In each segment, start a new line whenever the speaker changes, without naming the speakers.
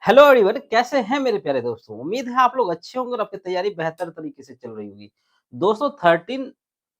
Hello everyone, कैसे हैं मेरे प्यारे दोस्तों। उम्मीद है आप लोग अच्छे होंगे और आपकी तैयारी बेहतर तरीके से चल रही होगी। दोस्तों 13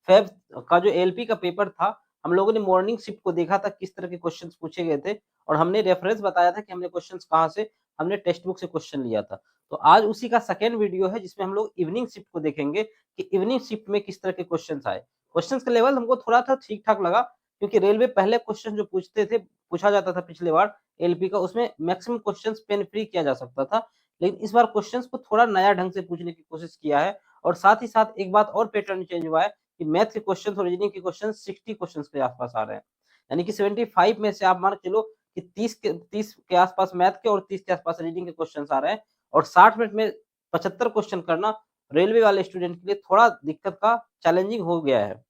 फेब का जो एलपी का पेपर था, हम लोगों ने मॉर्निंग शिफ्ट को देखा था किस तरह के क्वेश्चंस पूछे गए थे और हमने रेफरेंस बताया था कि हमने क्वेश्चंस कहाँ से हमने टेक्स्ट बुक से क्वेश्चन लिया था। तो आज उसी का सेकेंड वीडियो है जिसमें हम लोग इवनिंग शिफ्ट को देखेंगे कि इवनिंग शिफ्ट में किस तरह के क्वेश्चन आए। क्वेश्चन का लेवल हमको थोड़ा सा ठीक ठाक लगा क्योंकि रेलवे पहले क्वेश्चन जो पूछा जाता था पिछले बार एलपी का, उसमें मैक्सिमम क्वेश्चंस पेन फ्री किया जा सकता था। लेकिन इस बार क्वेश्चंस को थोड़ा नया ढंग से पूछने की कोशिश किया है और साथ ही साथ एक बात और पैटर्न चेंज हुआ है कि मैथ के क्वेश्चंस और रीजनिंग के क्वेश्चंस 60 क्वेश्चंस के आसपास आ रहे हैं। यानी कि 75 में से आप मान के चलो कि 30 के आसपास मैथ के और 30 के आसपास रीजनिंग के क्वेश्चंस आ रहे हैं और 60 मिनट में 75 क्वेश्चन करना रेलवे वाले स्टूडेंट के लिए थोड़ा दिक्कत का चैलेंजिंग हो गया है।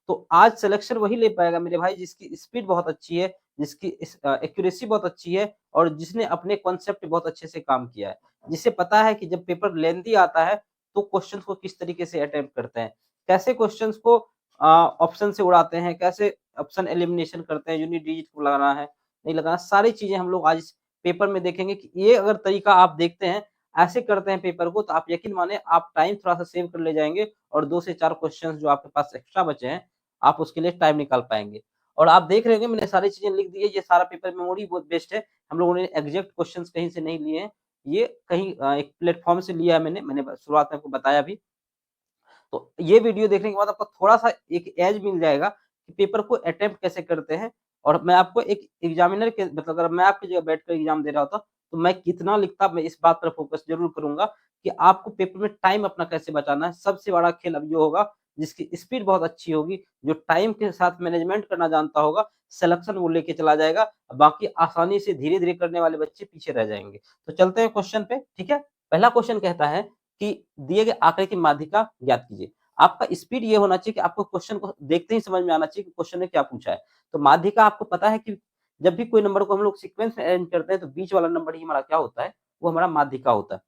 तो आज सिलेक्शन वही ले पाएगा मेरे भाई जिसकी स्पीड बहुत अच्छी है, जिसकी एक्यूरेसी बहुत अच्छी है और जिसने अपने कॉन्सेप्ट बहुत अच्छे से काम किया है। जिसे पता है कि जब पेपर लेंथी आता है तो क्वेश्चंस को किस तरीके से अटेम्प्ट करते हैं, कैसे क्वेश्चंस को ऑप्शन से उड़ाते हैं, कैसे ऑप्शन एलिमिनेशन करते हैं, यूनिट डिजिट को लगाना है, नहीं लगाना, सारी चीजें हम लोग आज इस पेपर में देखेंगे कि ये अगर तरीका आप देखते हैं, ऐसे करते हैं पेपर को, तो आप यकीन माने आप टाइम थोड़ा सा सेव कर ले जाएंगे और 2 से 4 क्वेश्चंस जो आपके पास एक्स्ट्रा बचे हैं आप उसके लिए टाइम निकाल पाएँगे। और आप देख रहे होंगे मैंने सारी चीज़ें लिख दी है, ये सारा पेपर मेमोरी बहुत बेस्ड है। हम लोगों ने एग्ज़ैक्ट क्वेश्चन्स कहीं से नहीं लिए हैं। ये कहीं एक प्लेटफ़ॉर्म से लिया है मैंने शुरुआत में आपको बताया भी। तो ये वीडियो देखने के बाद आपको थोड़ा-सा एक एज मिल जाएगा कि पेपर को अटेम्प्ट कैसे करते हैं और मैं आपको एक एग्ज़ामिनर के मतलब अगर मैं आपकी जगह बैठकर एग्ज़ाम दे रहा होता, तो मैं कितना लिखता, मैं इस बात पर फ़ोकस ज़रूर करूँगा कि आपको पेपर में टाइम अपना कैसे बचाना है। सबसे बड़ा खेल अब ये होगा जिसकी स्पीड बहुत अच्छी होगी, जो टाइम के साथ मैनेजमेंट करना जानता होगा, सिलेक्शन वो लेके चला जाएगा। बाकी आसानी से धीरे-धीरे करने वाले बच्चे पीछे रह जाएँगे। तो चलते हैं क्वेश्चन पे, ठीक है? पहला क्वेश्चन कहता है कि दिए गए आंकड़े की माध्यिका ज्ञात कीजिए। आपका स्पीड ये होना चाहिए कि आपको क्वेश्चन को देखते ही समझ में आना चाहिए कि क्वेश्चन ने क्या पूछा है। तो माध्यिका आपको पता है कि जब भी कोई नंबर को हम लोग सीक्वेंस में अरेंज करते हैं तो बीच वाला नंबर ही हमारा क्या होता है, वो हमारा माध्यिका होता है।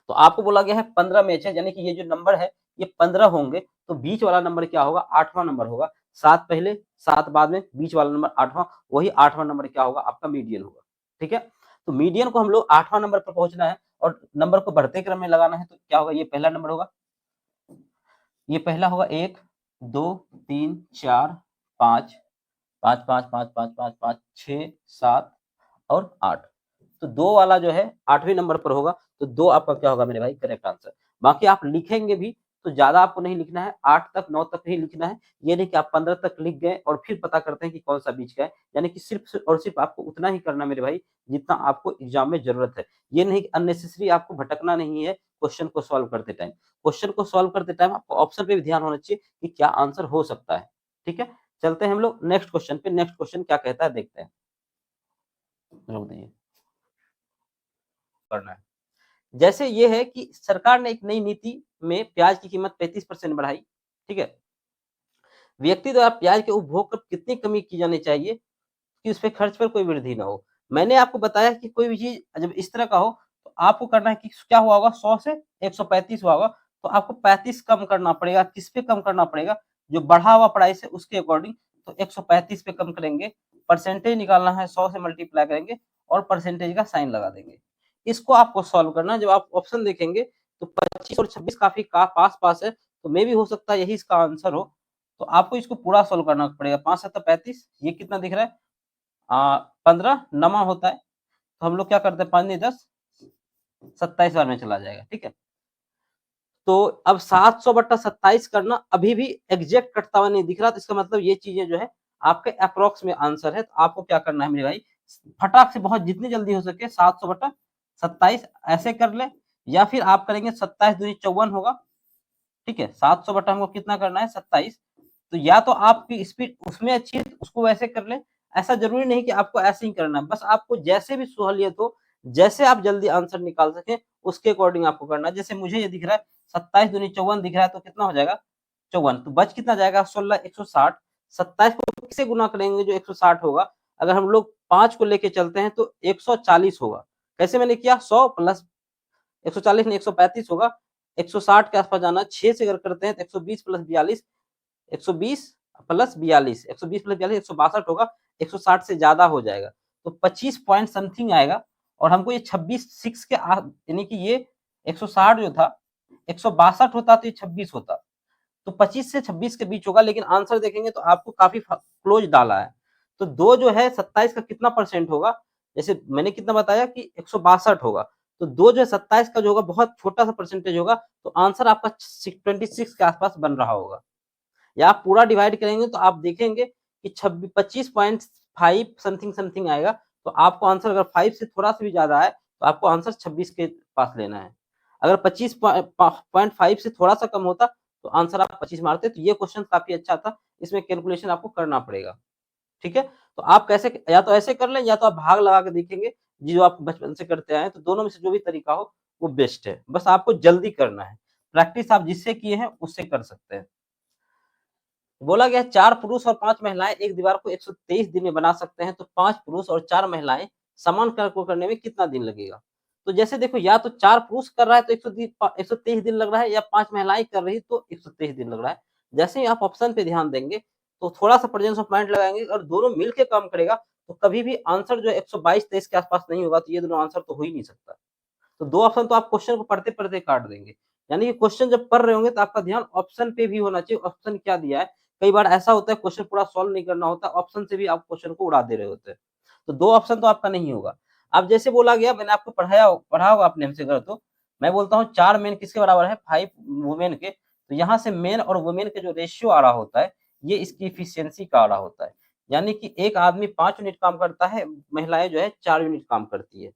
तो आपको बोला गया है 15 मैच है, यानी कि ये जो नंबर है ये 15 होंगे, तो बीच वाला नंबर क्या होगा, 8वां नंबर होगा। 7 पहले 7 बाद में, बीच वाला नंबर 8वां, वही 8वां नंबर क्या होगा, आपका मीडियन होगा। ठीक है? तो मीडियन को हम लोग 8वां नंबर पर पहुंचना है और नंबर को बढ़ते क्रम में लगाना है, तो क्या होगा, ये पहला नंबर होगा। ये पहला होगा 1, 2, 3, 4, 5, 5, 5, 5, 5, 5, 5, 6, 7 और 8। तो 2 वाला जो है 8वें नंबर पर होगा, तो 2 आपका क्या होगा मेरे भाई, करेक्ट आंसर। बाकी आप लिखेंगे भी तो ज़्यादा आपको नहीं लिखना है, 8 तक 9 तक ही लिखना है। ये नहीं कि आप 15 तक लिख गए और फिर पता करते हैं कि कौन-सा बीच का है। यानी कि सिर्फ़ और सिर्फ़ आपको उतना ही करना है मेरे भाई, जितना आपको एग्ज़ाम में ज़रूरत है। ये नहीं कि अननेसेसरी आपको भटकना नहीं है क्वेश्चन को सॉल्व करते टाइम। क्वेश्चन को सॉल्व करते टाइम आपको ऑप्शन पे भी ध्यान होना चाहिए कि क्या आंसर हो सकता है। ठीक है? चलते हैं हम लोग नेक्स्ट क्वेश्चन पे। नेक्स्ट क्वेश्चन क्या कहता है देखते हैं। रोक दीजिए। करना है। जैसे ये है कि सरकार ने एक नई नीति में प्याज की कीमत 35% बढ़ाई, ठीक है? व्यक्ति द्वारा प्याज के उपभोग पर कितनी कमी की जानी चाहिए कि उसपे खर्च पर कोई वृद्धि ना हो? मैंने आपको बताया कि कोई भी चीज़ जब इस तरह का हो, तो आपको करना है कि क्या हुआ होगा, 100 से 135 हुआ होगा, तो आपको 35 कम करना पड़ेगा। किस पे कम करना पड़ेगा? जो बढ़ा हुआ प्राइस है उसके अकॉर्डिंग, तो 135 पे कम करेंगे। परसेंटेज निकालना है, 100 से मल्टीप्लाई करेंगे और परसेंटेज का साइन लगा देंगे। इसको आपको सॉल्व करना है। जब आप ऑप्शन देखेंगे तो 25 और 26 काफ़ी पास-पास है, तो मे बी हो सकता है यही इसका आंसर हो। तो आपको इसको पूरा सॉल्व करना पड़ेगा। 5 सत्ता 35, ये कितना दिख रहा है? 15 नमा होता है, तो हम लोग क्या करते हैं, 5 नहीं 10, 27 बार में चला जाएगा, ठीक है? तो अब 700/27 करना अभी भी एग्ज़ैक्ट कटता हुआ नहीं दिख रहा, तो इसका मतलब ये चीज़ें जो है आपके एप्रॉक्स में आंसर है। तो आपको क्या करना है मेरे भाई, फटाक से बहुत जितनी जल्दी हो सके 700/27 ऐसे कर लें, या फिर आप करेंगे 27 दूनी 54 होगा, ठीक है? 700 बटा हमको कितना करना है, 27। तो या तो आपकी स्पीड उसमें अच्छी है तो उसको वैसे कर लें। ऐसा ज़रूरी नहीं कि आपको ऐसे ही करना है। बस आपको जैसे भी सहूलियत हो, जैसे आप जल्दी आंसर निकाल सकें, उसके अकॉर्डिंग आपको करना है। जैसे मुझे ये दिख रहा है 27 दूनी 54 दिख रहा है, तो कितना हो जाएगा, 54। तो बच कितना जाएगा, 16 160। 27 को किससे गुना करेंगे जो 160 होगा? अगर हम लोग 5 को लेके चलते हैं तो 140 होगा। कैसे मैंने किया, 100 प्लस 140 नहीं 135 होगा। 160 के आस-पास जाना है। 6 से अगर करते हैं तो 120 प्लस 42, 120 प्लस 42, 120 प्लस 42 162 होगा। 160 से ज़्यादा हो जाएगा। तो 25 पॉइंट समथिंग आएगा और हमको ये 26 6 के यानी कि ये 160 जो था 162 होता तो ये 26 होता, तो 25 से 26 के बीच होगा, लेकिन आंसर देखेंगे तो आपको काफी क्लोज डाला है। तो 2 जो है 27 का कितना परसेंट होगा, जैसे मैंने कितना बताया कि 162 होगा, तो 2 जो है 27 का जो होगा बहुत छोटा सा परसेंटेज होगा, तो आंसर आपका 26 के आसपास बन रहा होगा। या आप पूरा डिवाइड करेंगे तो आप देखेंगे कि 25.5 समथिंग समथिंग आएगा, तो आपको आंसर अगर 5 से थोड़ा सा भी ज्यादा है तो आपको आंसर 26 के पास लेना है। अगर 25.5 से थोड़ा सा कम होता तो आंसर आप 25 मारते। तो ये क्वेश्चन काफी अच्छा था, इसमें कैलकुलेशन आपको करना पड़ेगा। ठीक है, तो आप कैसे, या तो ऐसे कर लें या तो आप भाग लगा के देखेंगे, जो आप बचपन से करते आए, तो दोनों में से जो भी तरीका हो वो बेस्ट है। बस आपको जल्दी करना है, प्रैक्टिस आप जिससे किए हैं उससे कर सकते हैं। बोला गया 4 पुरुष और 5 महिलाएं एक दीवार को 123 दिन में बना सकते हैं, तो 5 पुरुष और 4 महिलाएं समान कार्य को करने में कितना दिन लगेगा। तो जैसे देखो, या तो 4 पुरुष कर रहा है तो 123 दिन लग रहा है, या 5 महिलाएं कर रही तो 123 दिन लग रहा है। जैसे ही आप ऑप्शन पे ध्यान देंगे तो थोड़ा सा प्रेजेंस ऑफ माइंड लगाएंगे और दोनों मिलकर काम करेगा, तो कभी भी आंसर जो 122-23 के आसपास नहीं होगा, तो ये दोनों आंसर तो हो ही नहीं सकता। तो 2 ऑप्शन तो आप क्वेश्चन को पढ़ते-पढ़ते काट देंगे। यानी कि क्वेश्चन जब पढ़ रहे होंगे तो आपका ध्यान ऑप्शन पे भी होना चाहिए, ऑप्शन क्या दिया है। कई बार ऐसा होता है क्वेश्चन पूरा सॉल्व नहीं करना होता, ऑप्शन से भी आप क्वेश्चन को उड़ा दे रहे होते हैं। तो 2 ऑप्शन तो आपका नहीं होगा। अब जैसे बोला गया, मैंने आपको पढ़ा होगा आपने हमसे अगर, तो मैं बोलता हूँ 4 मेन किसके बराबर है, 5 वुमेन के। तो यहाँ से मेन और वुमेन के जो रेशियो आ रहा होता है, ये इसकी एफिशिएंसी का आ रहा होता है। यानी कि एक आदमी 5 यूनिट काम करता है, महिलाएं जो है 4 यूनिट काम करती है।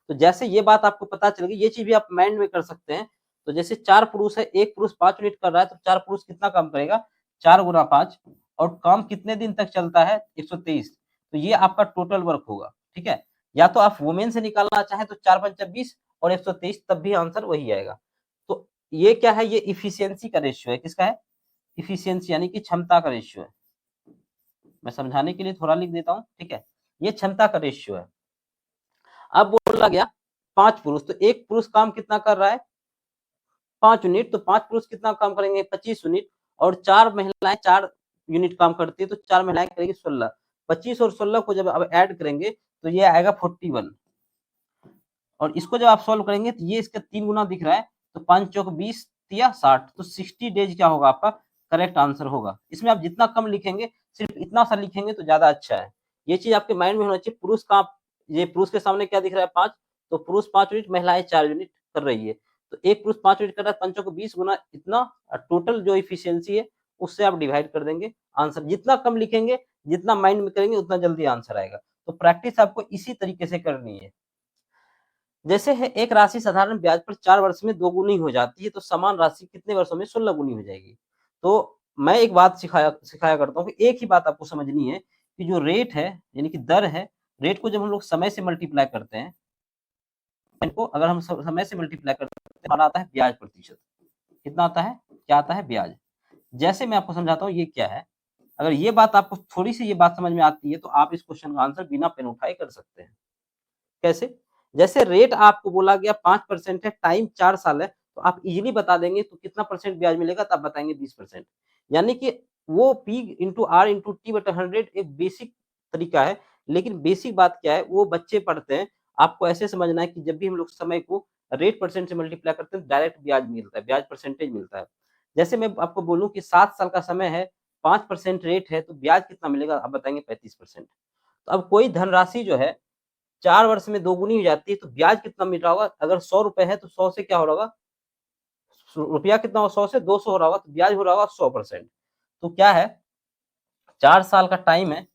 तो जैसे ये बात आपको पता चल गई, ये चीज भी आप माइंड में कर सकते हैं। तो जैसे 4 पुरुष है, एक पुरुष 5 यूनिट कर रहा है, तो 4 पुरुष कितना काम करेगा, 4 गुना 5, और काम कितने दिन तक चलता है, 123। तो ये आपका टोटल वर्क होगा। ठीक है, या तो आप वुमेन से निकालना चाहें तो 4 5 26 और 123, तब भी आंसर वही आएगा। तो ये क्या है, ये इफिशियंसी का रेशियो है। किसका है, इफिशियंसी यानी कि क्षमता का रेशियो है। मैं समझाने के लिए थोड़ा लिख देता हूँ। ठीक है, ये क्षमता का रेशियो है। अब बोला गया 5 पुरुष, तो एक पुरुष काम कितना कर रहा है, 5 यूनिट, तो 5 पुरुष कितना काम करेंगे, 25 यूनिट, और 4 महिलाएं 4 यूनिट काम करती है, तो 4 महिलाएं करेंगी 16। 25 और 16 को जब अब ऐड करेंगे तो ये आएगा 41, और इसको जब आप सॉल्व करेंगे तो ये इसका 3 गुना दिख रहा है, तो 5 चौक 20 या 60, तो 60 डेज क्या होगा आपका करेक्ट आंसर होगा। इसमें आप जितना कम लिखेंगे, सिर्फ इतना सा लिखेंगे तो ज्यादा अच्छा है। ये चीज आपके माइंड में होना चाहिए। पुरुष का, ये पुरुष के सामने क्या दिख रहा है, 5, तो पुरुष 5 यूनिट, महिलाएं 4 यूनिट कर रही है, तो एक पुरुष 5 यूनिट कर रहा है, 5 को 20 गुना इतना, टोटल जो इफिशियंसी है उससे आप डिवाइड कर देंगे। आंसर जितना कम लिखेंगे, जितना माइंड में करेंगे, उतना जल्दी आंसर आएगा। तो प्रैक्टिस आपको इसी तरीके से करनी है। जैसे है एक राशि साधारण ब्याज पर 4 वर्ष में दोगुनी हो जाती है, तो समान राशि कितने वर्षों में 16 गुनी हो जाएगी। तो मैं एक बात सिखाया सिखाया करता हूँ कि एक ही बात आपको समझनी है कि जो रेट है, यानी कि दर है, रेट को जब हम लोग समय से मल्टीप्लाई करते हैं, इनको अगर हम समय से मल्टीप्लाई करते हैं, हमारा आता है ब्याज प्रतिशत। कितना आता है, क्या आता है, ब्याज। जैसे मैं आपको समझाता हूँ ये क्या है। अगर ये बात आपको थोड़ी सी ये बात समझ में आती है, तो आप इस क्वेश्चन का आंसर बिना पेन उठाए कर सकते हैं। कैसे, जैसे रेट आपको बोला गया 5% है, टाइम 4 साल है, तो आप इजीली बता देंगे तो कितना परसेंट ब्याज मिलेगा, तो आप बताएंगे 20%। यानी कि वो P into R into T बटा 100 एक बेसिक तरीका है, लेकिन बेसिक बात क्या है वो बच्चे पढ़ते हैं। आपको ऐसे समझना है कि जब भी हम लोग समय को रेट परसेंट से मल्टीप्लाई करते हैं, डायरेक्ट ब्याज मिलता है, ब्याज परसेंटेज मिलता है। जैसे मैं आपको बोलूं कि 7 साल का समय है, 5% रेट है, तो ब्याज कितना मिलेगा, आप बताएंगे 35%। तो अब कोई धनराशि जो है 4 वर्ष में दोगुनी हो जाती है, तो ब्याज कितना मिल रहा होगा, अगर 100 रुपए है तो 100 से क्या हो रहा होगा, रुपया कितना हो, 100 से 200 हो रहा होगा, तो ब्याज हो रहा होगा 100%। तो क्या है, 4 साल का टाइम है,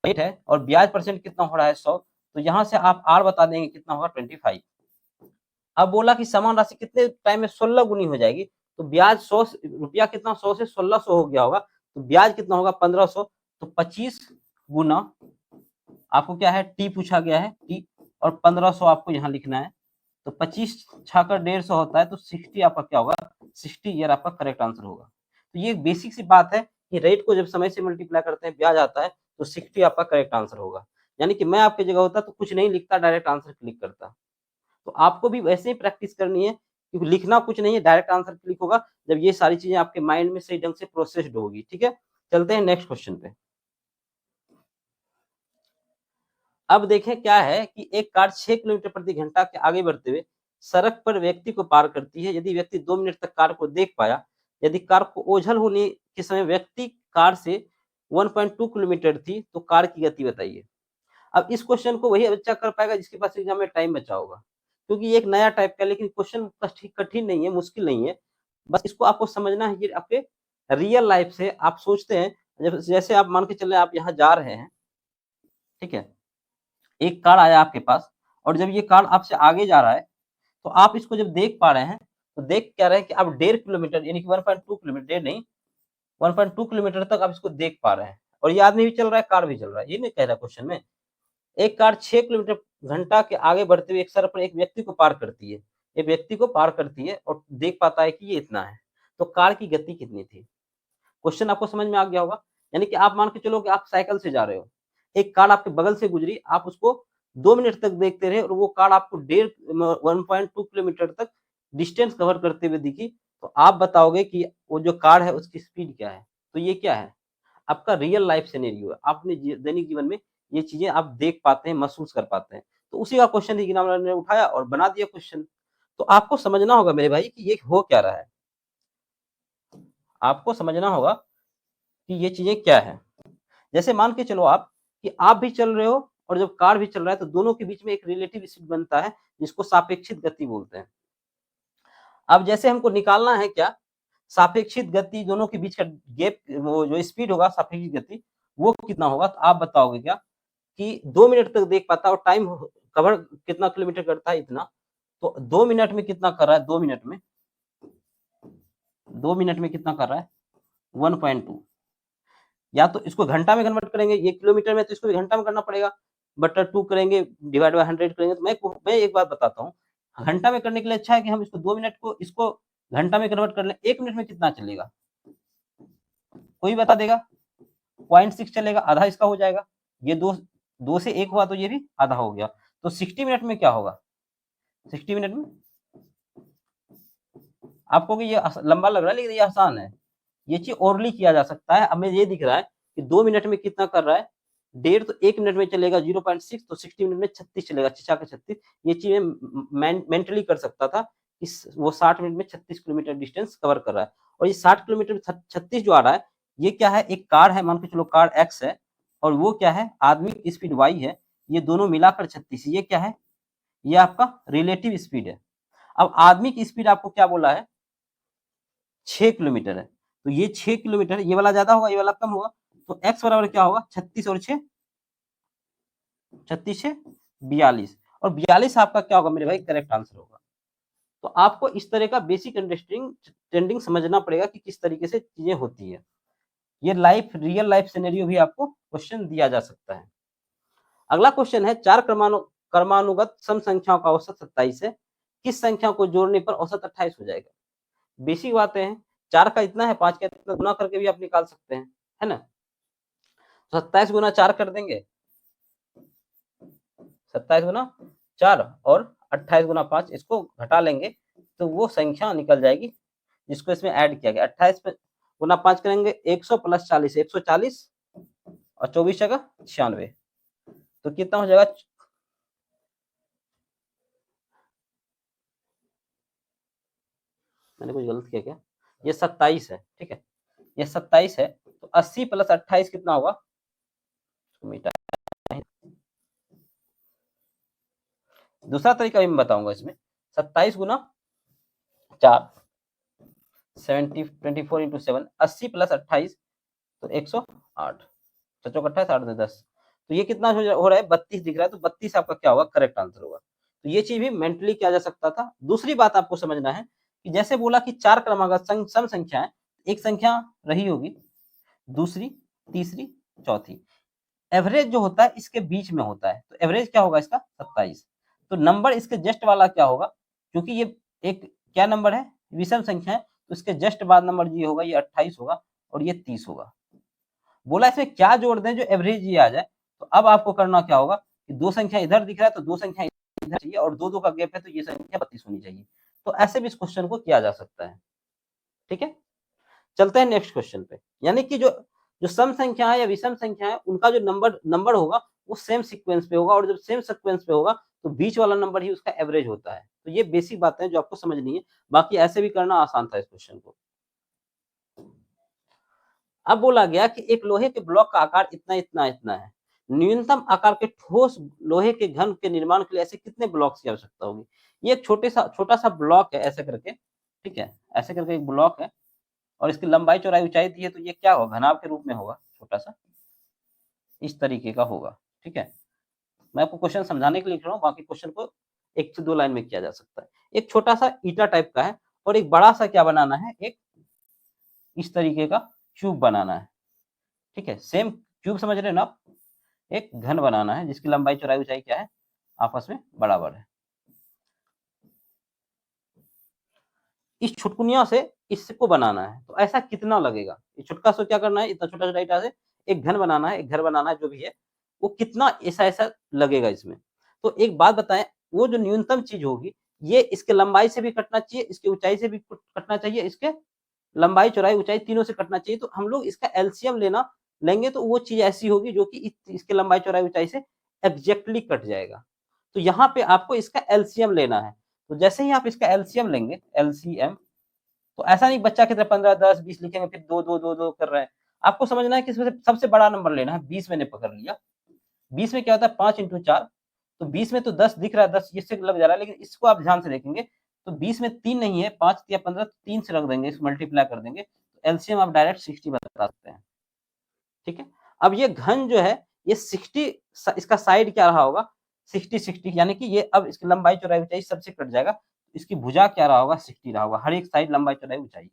रेट है, और ब्याज परसेंट कितना हो रहा है, 100। तो यहाँ से आप आर बता देंगे कितना होगा, 25। अब बोला कि समान राशि कितने टाइम में 16 गुनी हो जाएगी, तो ब्याज 100 रुपया कितना, 100 से 1600 हो गया होगा, तो ब्याज कितना होगा, 1500। तो 25 गुना, आपको क्या है, टी पूछा गया है, टी, और 1500 आपको यहाँ लिखना है। तो 25 छाकर 150 होता है, तो 60 आपका क्या होगा, 60 ईयर आपका करेक्ट आंसर होगा। तो ये एक बेसिक सी बात है कि रेट को जब समय से मल्टीप्लाई करते हैं, ब्याज आता है, तो 60 आपका करेक्ट आंसर होगा। यानी कि मैं आपकी जगह होता तो कुछ नहीं लिखता, डायरेक्ट आंसर क्लिक करता। तो आपको भी वैसे ही प्रैक्टिस करनी है, क्योंकि लिखना कुछ नहीं है, डायरेक्ट आंसर क्लिक होगा जब ये सारी चीजें आपके माइंड में सही ढंग से प्रोसेस्ड होगी। ठीक है, चलते हैं नेक्स्ट क्वेश्चन पे। अब देखें क्या है कि एक कार 6 किलोमीटर प्रति घंटा के आगे बढ़ते हुए सड़क पर व्यक्ति को पार करती है। यदि व्यक्ति 2 मिनट तक कार को देख पाया, यदि कार को ओझल होने के समय व्यक्ति कार से 1.2 किलोमीटर थी, तो कार की गति बताइए। अब इस क्वेश्चन को वही बच्चा कर पाएगा जिसके पास एग्जाम में टाइम बचा होगा, क्योंकि ये एक नया टाइप का, लेकिन क्वेश्चन कठिन नहीं है, मुश्किल नहीं है। बस इसको आपको समझना है, ये आपके रियल लाइफ से आप सोचते हैं, जैसे आप मान के चले आप यहाँ जा रहे हैं, ठीक है, एक कार आया आपके पास, और जब ये कार आपसे आगे जा रहा है, तो आप इसको जब देख पा रहे हैं, तो देख क्या रहे हैं कि आप 1.5 किलोमीटर यानी कि 1.2 किलोमीटर, 1.5 नहीं 1.2 किलोमीटर तक आप इसको देख पा रहे हैं, और ये आदमी भी चल रहा है, कार भी चल रहा है। ये नहीं कह रहा क्वेश्चन में। एक कार 6 किलोमीटर घंटा के आगे बढ़ते हुए एक सड़क पर एक व्यक्ति को पार करती है, एक व्यक्ति को पार करती है और देख पाता है कि ये इतना है, तो कार की गति कितनी थी। क्वेश्चन आपको समझ में आ गया होगा। यानी कि आप मान के चलो कि आप साइकिल से जा रहे हो, एक कार आपके बगल से गुजरी, आप उसको 2 मिनट तक देखते रहे और वो कार आपको 1.2 किलोमीटर तक डिस्टेंस कवर करते हुए दिखी, तो आप बताओगे कि वो जो कार है उसकी स्पीड क्या है। तो ये क्या है, आपका रियल लाइफ सिनेरियो है। आपने दैनिक जीवन में ये चीजें आप देख पाते हैं, महसूस कर पाते हैं। तो उसी का क्वेश्चन एग्जामिनर ने उठाया और बना दिया क्वेश्चन। तो आपको समझना होगा मेरे भाई कि ये हो क्या रहा है, आपको समझना होगा कि ये चीजें क्या है। जैसे मान के चलो आप कि आप भी चल रहे हो और जब कार भी चल रहा है, तो दोनों के बीच में एक रिलेटिव स्पीड बनता है, जिसको सापेक्षिक गति बोलते हैं। अब जैसे हमको निकालना है क्या, सापेक्षिक गति, दोनों के बीच का गैप, वो जो स्पीड होगा सापेक्षिक गति, वो कितना होगा। तो आप बताओगे क्या कि 2 मिनट तक देख पाता है और टाइम कवर कितना किलोमीटर करता है, इतना। तो 2 मिनट में कितना कर रहा है, 2 मिनट में, 2 मिनट में कितना कर रहा है, 1.2। या तो इसको घंटा में कन्वर्ट करेंगे, ये किलोमीटर में, तो इसको भी घंटा में करना पड़ेगा, बटा 2 करेंगे, डिवाइड बाय 100 करेंगे। तो मैं एक बात बताता हूँ, घंटा में करने के लिए अच्छा है कि हम इसको 2 मिनट को इसको घंटा में कन्वर्ट कर लें। 1 मिनट में कितना चलेगा, कोई बता देगा। 0.6 चलेगा, आधा इसका हो जाएगा। ये 2 से 1 हुआ तो ये भी आधा हो गया। तो 60 मिनट में क्या होगा, 60 मिनट में आपको कि ये लंबा लग रहा है, लेकिन ये आसान है। ये चीज ओरली किया जा सकता है। हमें ये दिख रहा है कि 2 मिनट में कितना कर रहा है, 1.5, तो 1 मिनट में चलेगा 0.6, तो 60 मिनट में 36 चलेगा, 6 का 36। ये चीज मैं मेंटली कर सकता था कि वो 60 मिनट में 36 किलोमीटर डिस्टेंस कवर कर रहा है। और ये 60 किलोमीटर में 36 जो आ रहा है, ये क्या है, एक कार है, मान के चलो कार एक्स है, और वो क्या है, आदमी की स्पीड वाई है, ये दोनों मिलाकर 36। ये क्या है, ये आपका रिलेटिव स्पीड है। अब आदमी की स्पीड आपको क्या बोला है, 6 किलोमीटर है, तो ये 6 किलोमीटर, ये वाला ज्यादा होगा, ये वाला कम होगा। तो x बराबर क्या होगा, 36 और 6, 36 6 42, और 42 आपका क्या होगा मेरे भाई, करेक्ट आंसर होगा। तो आपको इस तरह का बेसिक अंडरस्टैंडिंग समझना पड़ेगा कि किस तरीके से चीजें होती है। ये रियल लाइफ सिनेरियो भी आपको क्वेश्चन दिया जा सकता है। अगला क्वेश्चन है, 4 क्रमानुगत सम संख्याओं का औसत 27 है, किस संख्या को जोड़ने पर औसत 28 हो जाएगा। बेसिक बातें हैं, 4 का इतना है, 5 का इतना, गुना करके भी आप निकाल सकते हैं, है ना। 27 गुना 4 कर देंगे, 27 गुना 4 और 28 गुना 5, इसको घटा लेंगे तो वो संख्या निकल जाएगी जिसको इसमें ऐड किया गया। 28 गुना 5 करेंगे 100 प्लस 40, 140, और 24 जगह 96, तो कितना हो जाएगा, मैंने कुछ गलत किया क्या, ये 27 है, ठीक है, ये 27 है। तो 80 प्लस 28 कितना होगा, दूसरा तरीका भी मैं बताऊंगा इसमें। 27 गुना 4, 24 इंटू 7, 80 प्लस 28, तो 108, 28 8 10, तो ये कितना हो रहा है, 32 दिख रहा है। तो 32 आपका क्या होगा, करेक्ट आंसर होगा। तो ये चीज भी मेंटली किया जा सकता था। दूसरी बात आपको समझना है कि जैसे बोला कि 4 क्रमागत सम संख्या है, एक संख्या रही होगी, दूसरी, तीसरी, चौथी, एवरेज जो होता है इसके बीच में होता है, तो एवरेज क्या होगा इसका, 27। तो नंबर इसके जस्ट वाला क्या होगा, क्योंकि ये एक क्या नंबर है, विषम संख्या है, तो इसके जस्ट बाद नंबर ये होगा, ये 28 होगा और ये 30 होगा। बोला इसमें क्या जोड़ दें जो एवरेज ये आ जाए। तो अब आपको करना क्या होगा कि 2 संख्या इधर दिख रहा है, तो 2 संख्या इधर चाहिए, और 2 2 का गैप है, तो ये संख्या 32 होनी चाहिए। तो ऐसे भी इस क्वेश्चन को किया जा सकता है, ठीक है। चलते हैं नेक्स्ट क्वेश्चन पे। यानी कि जो जो सम संख्या है या विषम संख्या है, उनका जो नंबर होगा वो सेम सीक्वेंस पे होगा, और जब सेम सीक्वेंस पे होगा तो बीच वाला नंबर ही उसका एवरेज होता है। तो ये बेसिक बातें हैं जो आपको समझनी है, बाकी ऐसे भी करना आसान था इस क्वेश्चन को। अब बोला गया कि एक लोहे के ब्लॉक का आकार इतना इतना इतना है, न्यूनतम आकार के ठोस लोहे के घन के निर्माण के लिए ऐसे कितने ब्लॉक्स की आवश्यकता होगी। ये एक छोटा सा ब्लॉक है ऐसे करके, ठीक है, ऐसे करके एक ब्लॉक है, और इसकी लंबाई चौड़ाई ऊंचाई दी है, तो ये क्या होगा, घनाभ के रूप में होगा, छोटा सा इस तरीके का होगा। ठीक है, मैं आपको क्वेश्चन समझाने के लिए लिख रहा हूँ, बाकी क्वेश्चन को 1 से 2 लाइन में किया जा सकता है। एक छोटा सा ईटा टाइप का है, और एक बड़ा सा क्या बनाना है, एक इस तरीके का क्यूब बनाना है। ठीक है, सेम क्यूब समझ रहे हैं ना आप, एक घन बनाना है जिसकी लंबाई चौड़ाई ऊंचाई क्या है, आपस में बराबर है। इस छुटकुनिया से इसको बनाना है, तो ऐसा कितना लगेगा, ये छुटका सा क्या करना है, इतना छोटा छोटा ईटा से एक घन बनाना है, एक घर बनाना है, जो भी है वो कितना ऐसा ऐसा लगेगा इसमें। तो एक बात बताएं, वो जो न्यूनतम चीज होगी, ये इसके लंबाई से भी कटना चाहिए, इसके ऊंचाई से भी कटना चाहिए, इसके लंबाई चौड़ाई ऊंचाई तीनों से कटना चाहिए। तो हम लोग इसका एलसीएम लेंगे, तो वो चीज ऐसी होगी जो कि इसके लंबाई चौड़ाई ऊंचाई से एग्जैक्टली कट जाएगा। तो यहाँ पे आपको इसका एलसीएम लेना है। तो जैसे ही आप इसका एलसीएम लेंगे, एलसीएम, तो ऐसा नहीं बच्चा की तरह 15, 10, 20 लिखेंगे, फिर 2, 2, 2, 2 कर रहे हैं। आपको समझना है कि इसमें से सबसे बड़ा नंबर लेना है। 20 मैंने पकड़ लिया। 20 में क्या होता है, 5 इंटू 4, तो 20 में तो 10 दिख रहा है, 10 इससे लग जा रहा है, लेकिन इसको आप ध्यान से देखेंगे तो 20 में 3 नहीं है, 5 या 15, तो 3 से रख देंगे, इसको मल्टीप्लाई कर देंगे, तो एलसीएम आप डायरेक्ट 60 बता सकते हैं। ठीक है, अब ये घन जो है, ये 60, इसका साइड क्या रहा होगा, 60 60, यानी कि ये अब इसकी लंबाई चौड़ाई ऊंचाई सबसे कट जाएगा, इसकी भुजा क्या रहा होगा, 60 रहा होगा, हर एक साइड लंबाई चौड़ाई ऊंचाई।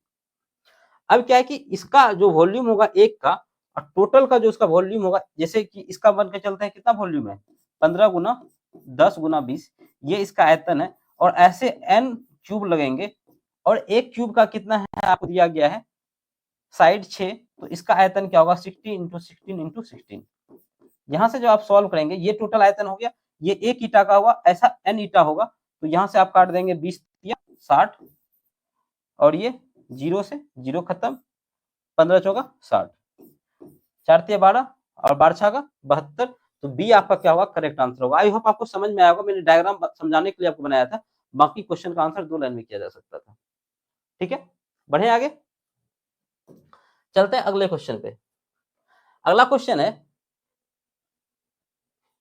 अब क्या है कि इसका जो वॉल्यूम होगा एक का, और टोटल का जो उसका वॉल्यूम होगा, जैसे कि इसका बन के चलते हैं, कितना वॉल्यूम है, 15 गुना 10 गुना 20, ये इसका आयतन है, और ऐसे n क्यूब लगेंगे, और एक क्यूब का कितना है आपको दिया गया है, साइड 6, तो इसका आयतन क्या होगा, 60 इंटू 16 इंटू 16। यहाँ से जो आप सॉल्व करेंगे, ये टोटल आयतन हो गया, ये एक ईटा का हुआ, ऐसा n ईटा होगा, तो यहाँ से आप काट देंगे 20 या 60, और ये 0 से 0 खत्म, 15 चौका 60, 4 तिया 12, और 12 छाका 72, तो बी आपका क्या होगा, करेक्ट आंसर होगा। आई होप आपको समझ में आया होगा, मैंने डायग्राम समझाने के लिए आपको बनाया था, बाकी क्वेश्चन का आंसर 2 लाइन में किया जा सकता था। ठीक है, बढ़े आगे, चलते हैं अगले क्वेश्चन पे। अगला क्वेश्चन है,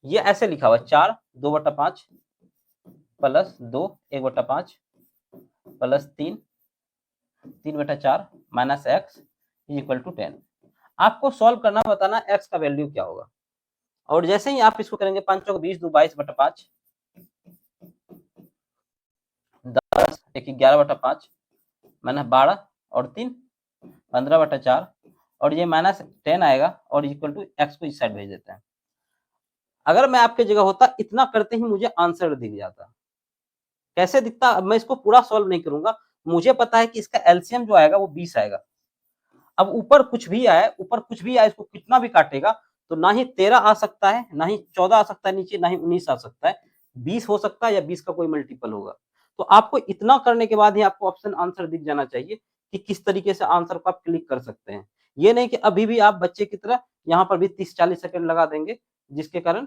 ये ऐसे लिखा हुआ है, 4 2/5 plus 2 1/5 plus 3 3/4 minus x is equal to 10। आपको सॉल्व करना, बताना x का वैल्यू क्या होगा, और जैसे ही आप इसको करेंगे, 5 चौक 20 2 22/5, 10 1 11/5 माइनस 12 और 3 15/4, और ये माइनस 10 आएगा, और इक्वल टू x को इस साइड भेज देते हैं। अगर मैं आपके जगह होता, इतना करते ही मुझे आंसर दिख जाता। कैसे दिखता, अब मैं इसको पूरा सॉल्व नहीं करूंगा, मुझे पता है कि इसका एलसीएम जो आएगा वो 20 आएगा। अब ऊपर कुछ भी आए, ऊपर कुछ भी आए, इसको कितना भी काटेगा, तो ना ही 13 आ सकता है, ना ही 14 आ सकता है नीचे, ना ही 19 आ सकता है, 20 हो सकता है, या 20 का कोई मल्टीपल होगा। तो आपको इतना करने के बाद ही आपको ऑप्शन आंसर दिख जाना चाहिए कि किस तरीके से आंसर को आप क्लिक कर सकते हैं। ये नहीं कि अभी भी आप बच्चे की तरह यहाँ पर भी 30-40 सेकंड लगा देंगे, जिसके कारण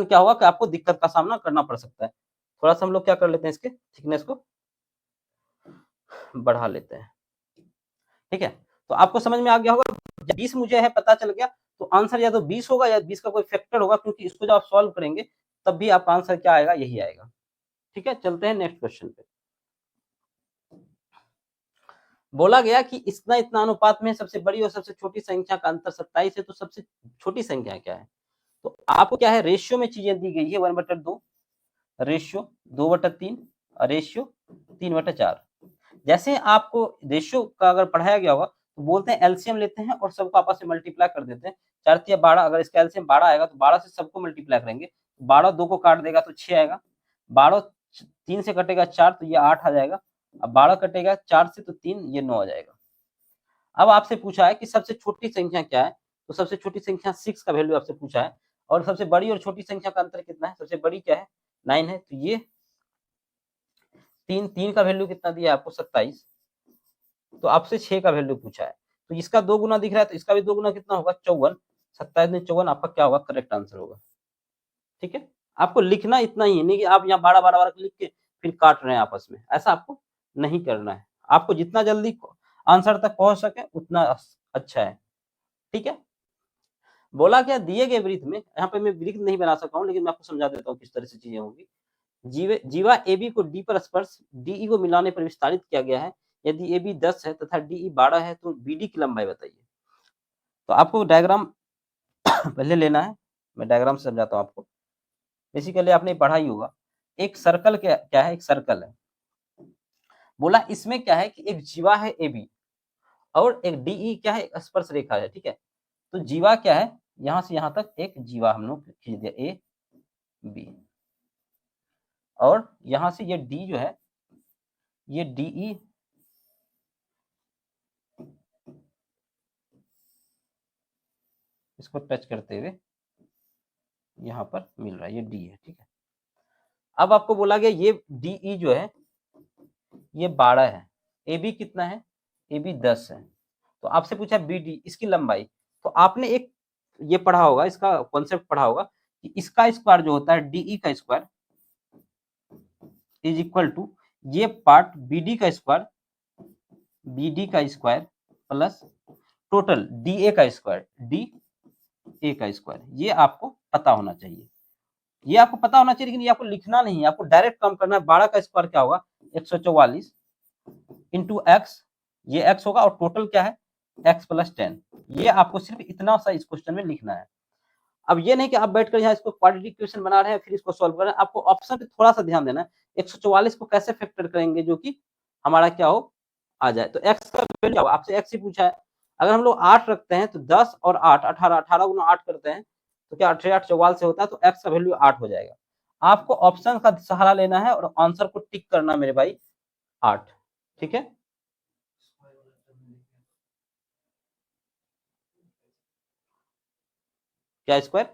क्या होगा कि आपको दिक्कत का सामना करना पड़ सकता है। थोड़ा सा हम लोग क्या कर लेते हैं, इसके थिकनेस को बढ़ा लेते हैं। ठीक है, तो आपको समझ में आ गया होगा, 20 मुझे है पता चल गया, तो आंसर या तो 20 होगा या 20 का कोई फैक्टर होगा, क्योंकि इसको जब आप सॉल्व करेंगे तब भी आपका आंसर क्या आएगा, यही आएगा। ठीक है, चलते हैं नेक्स्ट क्वेश्चन पे। बोला गया कि इतना इतना अनुपात में सबसे बड़ी और सबसे छोटी संख्या का अंतर 27 है, तो सबसे छोटी संख्या क्या है। तो आपको क्या है, रेशियो में चीजें दी गई है, 1/2, रेशियो 2/3, रेशियो 3/4। जैसे आपको रेशियो का अगर पढ़ाया गया होगा, तो बोलते हैं एलसीएम लेते हैं और सबको आपस में मल्टीप्लाई कर देते हैं। 4 तिया 12, अगर इसका एलसीएम 12 आएगा, तो 12 से सबको मल्टीप्लाई करेंगे, 12 2 को काट देगा तो 6 आएगा, 12 3 से कटेगा 4, तो ये 8 आ जाएगा, अब 12 कटेगा 4 से, तो 3, ये 9 आ जाएगा। अब आपसे पूछा है कि सबसे छोटी संख्या क्या है, तो सबसे छोटी संख्या 6 का वैल्यू आपसे पूछा है, और सबसे बड़ी और छोटी संख्या का अंतर कितना है, सबसे बड़ी क्या है, 9 है, तो ये 3 का वैल्यू कितना दिया है आपको, 27, तो आपसे 6 का वैल्यू पूछा है, तो इसका 2 गुना दिख रहा है, तो इसका भी 2 गुना कितना होगा, 54, 27 दूनी 54 आपका क्या होगा, करेक्ट आंसर होगा। ठीक है, आपको लिखना इतना ही है, नहीं कि आप यहाँ 12 लिख के फिर काट रहे हैं आपस में, ऐसा आपको नहीं करना है। आपको जितना जल्दी आंसर तक पहुंच सके उतना अच्छा है। ठीक है, बोला क्या, दिए गए वृत्त में, यहाँ पे मैं वृत्त नहीं बना सका हूँ, लेकिन मैं आपको समझा देता हूँ किस तरह से चीजें होंगी। जीवा AB को D पर स्पर्श DE को मिलाने पर विस्तारित किया गया है। यदि AB 10 है तथा DE 12 है तो BD की लंबाई बताइए। तो आपको डायग्राम पहले लेना है, मैं डायग्राम से समझाता हूँ आपको। बेसिकली आपने पढ़ा ही होगा, एक सर्कल क्या है, एक सर्कल है। बोला इसमें क्या है कि एक जीवा है AB और एक DE क्या है, एक स्पर्श रेखा है। ठीक है, तो जीवा क्या है, यहां से यहां तक एक जीवा हम लोग खींच दिया AB, और यहां से ये D जो है, ये DE इसको टच करते हुए यहाँ पर मिल रहा है, ये D है। ठीक है, अब आपको बोला गया ये DE जो है ये 12 है, AB कितना है, AB 10 है। तो आपसे पूछा BD इसकी लंबाई, तो आपने एक ये पढ़ा होगा, इसका कॉन्सेप्ट पढ़ा होगा कि इसका स्क्वायर जो होता है DE का स्क्वायर इज इक्वल टू ये पार्ट BD का स्क्वायर, BD का स्क्वायर प्लस टोटल DA का स्क्वायर, DA का स्क्वायर। ये आपको पता होना चाहिए, ये आपको पता होना चाहिए, लेकिन ये आपको लिखना नहीं है, आपको डायरेक्ट काम करना है। 12 का स्क्वायर क्या होगा, 144 इंटू एक्स, ये एक्स होगा, और टोटल क्या है एक्स प्लस 10। ये आपको सिर्फ इतना सा इस क्वेश्चन में लिखना है। अब ये नहीं कि आप बैठकर यहाँ इसको क्वाड्रेटिक इक्वेशन बना रहे हैं फिर इसको सॉल्व कर रहे हैं, आपको ऑप्शन पे थोड़ा सा ध्यान देना है। 144 को कैसे फैक्टर करेंगे जो कि हमारा क्या हो आ जाए। तो एक्स का वैल्यू आपसे एक्स ही पूछा है, अगर हम लोग 8 रखते हैं तो 10 और 8 18, 18 गुना 8 करते हैं तो क्या 18 8 44 से होता है, तो एक्स का वैल्यू 8 हो जाएगा। आपको ऑप्शन का सहारा लेना है और आंसर को टिक करना मेरे भाई 8। ठीक है, क्या स्क्वायर,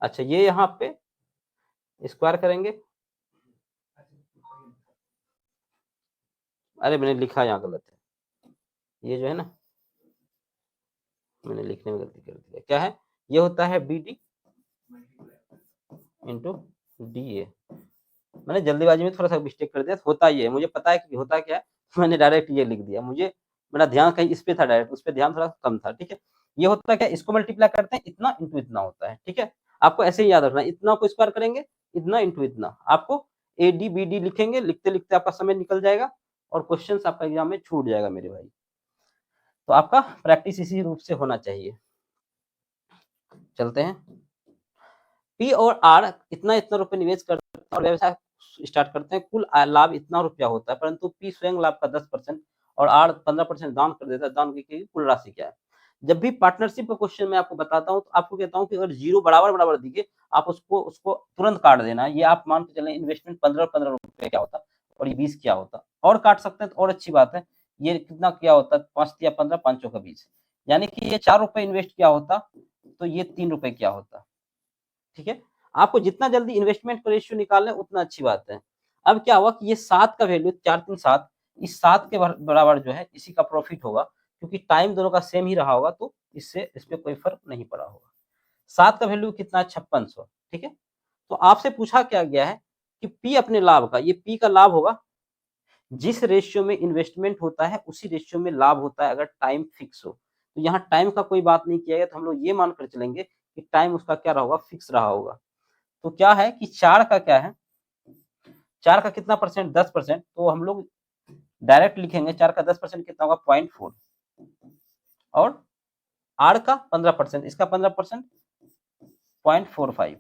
अच्छा ये यहाँ पे स्क्वायर करेंगे, अरे मैंने लिखा यहाँ गलत है, ये जो है ना मैंने लिखने में गलती कर दिया। क्या है, ये होता है BD इंटू DA। मैंने जल्दीबाजी में थोड़ा सा मिस्टेक कर दिया, होता ये है, मुझे पता है कि होता क्या है, मैंने डायरेक्ट ये लिख दिया, मुझे मेरा ध्यान कहीं इस पे था, डायरेक्ट उस पे ध्यान थोड़ा कम था। ठीक है, ये होता क्या, इसको मल्टीप्लाई करते हैं, इतना इंटू इतना होता है। ठीक है, आपको ऐसे ही याद रखना, इतना को स्क्वायर करेंगे, इतना इंटू इतना, आपको AD BD लिखेंगे, लिखते लिखते आपका समय निकल जाएगा और क्वेश्चन आपका एग्जाम में छूट जाएगा मेरे भाई। तो आपका प्रैक्टिस इसी रूप से होना चाहिए। चलते हैं, P और R इतना इतना रुपए निवेश करते हैं और व्यवसाय स्टार्ट करते हैं, कुल लाभ इतना रुपया होता है, परंतु P स्वयं लाभ का 10% और R 15% दान कर देता है। दान की कुल राशि क्या है। जब भी पार्टनरशिप का क्वेश्चन मैं आपको बताता हूँ तो आपको कहता हूँ कि अगर जीरो बराबर बराबर दिखे आप उसको उसको तुरंत काट देना। ये आप मान के चलें इन्वेस्टमेंट 15 रुपए क्या होता और ये 20 क्या होता, और काट सकते हैं तो और अच्छी बात है। ये कितना क्या होता, 5 या 15, 5 का 20, यानी कि ये 4 रुपए इन्वेस्ट किया होता तो ये 3 रुपए क्या होता। ठीक है, आपको जितना जल्दी इन्वेस्टमेंट का रेशियो निकालना है उतना अच्छी बात है। अब क्या हुआ कि ये 7 का वैल्यू 4 3 7, इस 7 के बराबर जो है इसी का प्रॉफिट होगा, क्योंकि टाइम दोनों का सेम ही रहा होगा तो इससे इस पे कोई फर्क नहीं पड़ा होगा। 7 का वैल्यू कितना है, 5600। ठीक है, तो आपसे पूछा क्या गया है कि पी अपने लाभ का, ये पी का लाभ होगा, जिस रेशियो में इन्वेस्टमेंट होता है उसी रेशियो में लाभ होता है अगर टाइम फिक्स हो। तो यहाँ टाइम का कोई बात नहीं किया गया, तो हम लोग ये मानकर चलेंगे कि टाइम उसका क्या रहा होगा, फिक्स रहा होगा। तो क्या है कि 4 का क्या है, 4 का कितना परसेंट, 10%, तो हम लोग डायरेक्ट लिखेंगे 4 का 10% कितना होगा, 0.4, और आर का 15%, इसका 15% 0.45,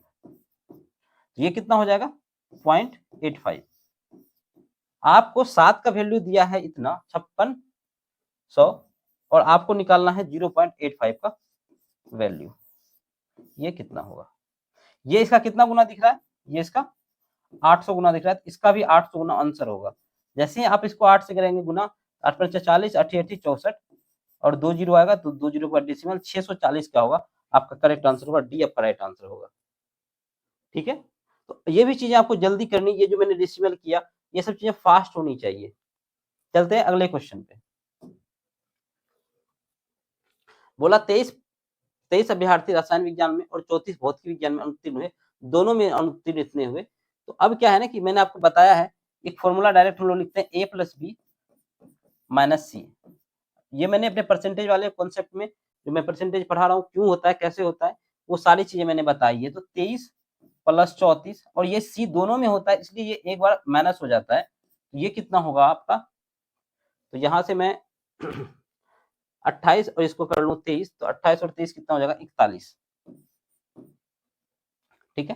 ये कितना हो जाएगा 0.85। आपको 7 का वैल्यू दिया है इतना 5600 और आपको निकालना है 0.85 का वैल्यू, ये कितना होगा। ये इसका कितना गुना दिख रहा है, ये इसका 800 गुना दिख रहा है, इसका भी 800 गुना आंसर होगा। जैसे ही आप इसको 8 से करेंगे गुना, 8 5 40, 8 8 64 और 2 जीरो आएगा तो 2 जीरो का डेसिमल 640 क्या होगा, आपका करेक्ट आंसर होगा, डी आपका राइट आंसर होगा। ठीक है, तो ये भी चीजें आपको जल्दी करनी, ये जो मैंने डेसिमल किया ये सब चीजें फास्ट होनी चाहिए। चलते हैं अगले क्वेश्चन पे। बोला 23 अभ्यर्थी रसायन विज्ञान में और 34 भौतिक विज्ञान में अनुत्तीर्ण हुए, दोनों में अनुत्तीर्ण इतने हुए। तो अब क्या है ना कि मैंने आपको बताया है, एक फॉर्मूला डायरेक्ट हम लोग लिखते हैं a प्लस बी माइनस सी। ये मैंने अपने परसेंटेज वाले कॉन्सेप्ट में, जो मैं परसेंटेज पढ़ा रहा हूँ, क्यों होता है, कैसे होता है, वो सारी चीजें मैंने बताई है। तो 23 प्लस 34 और ये सी दोनों में होता है, इसलिए ये एक बार माइनस हो जाता है। तो ये कितना होगा आपका, तो यहाँ से मैं 28 और इसको कर लूँ 23, तो 28 और 23 कितना हो जाएगा, 41। ठीक है,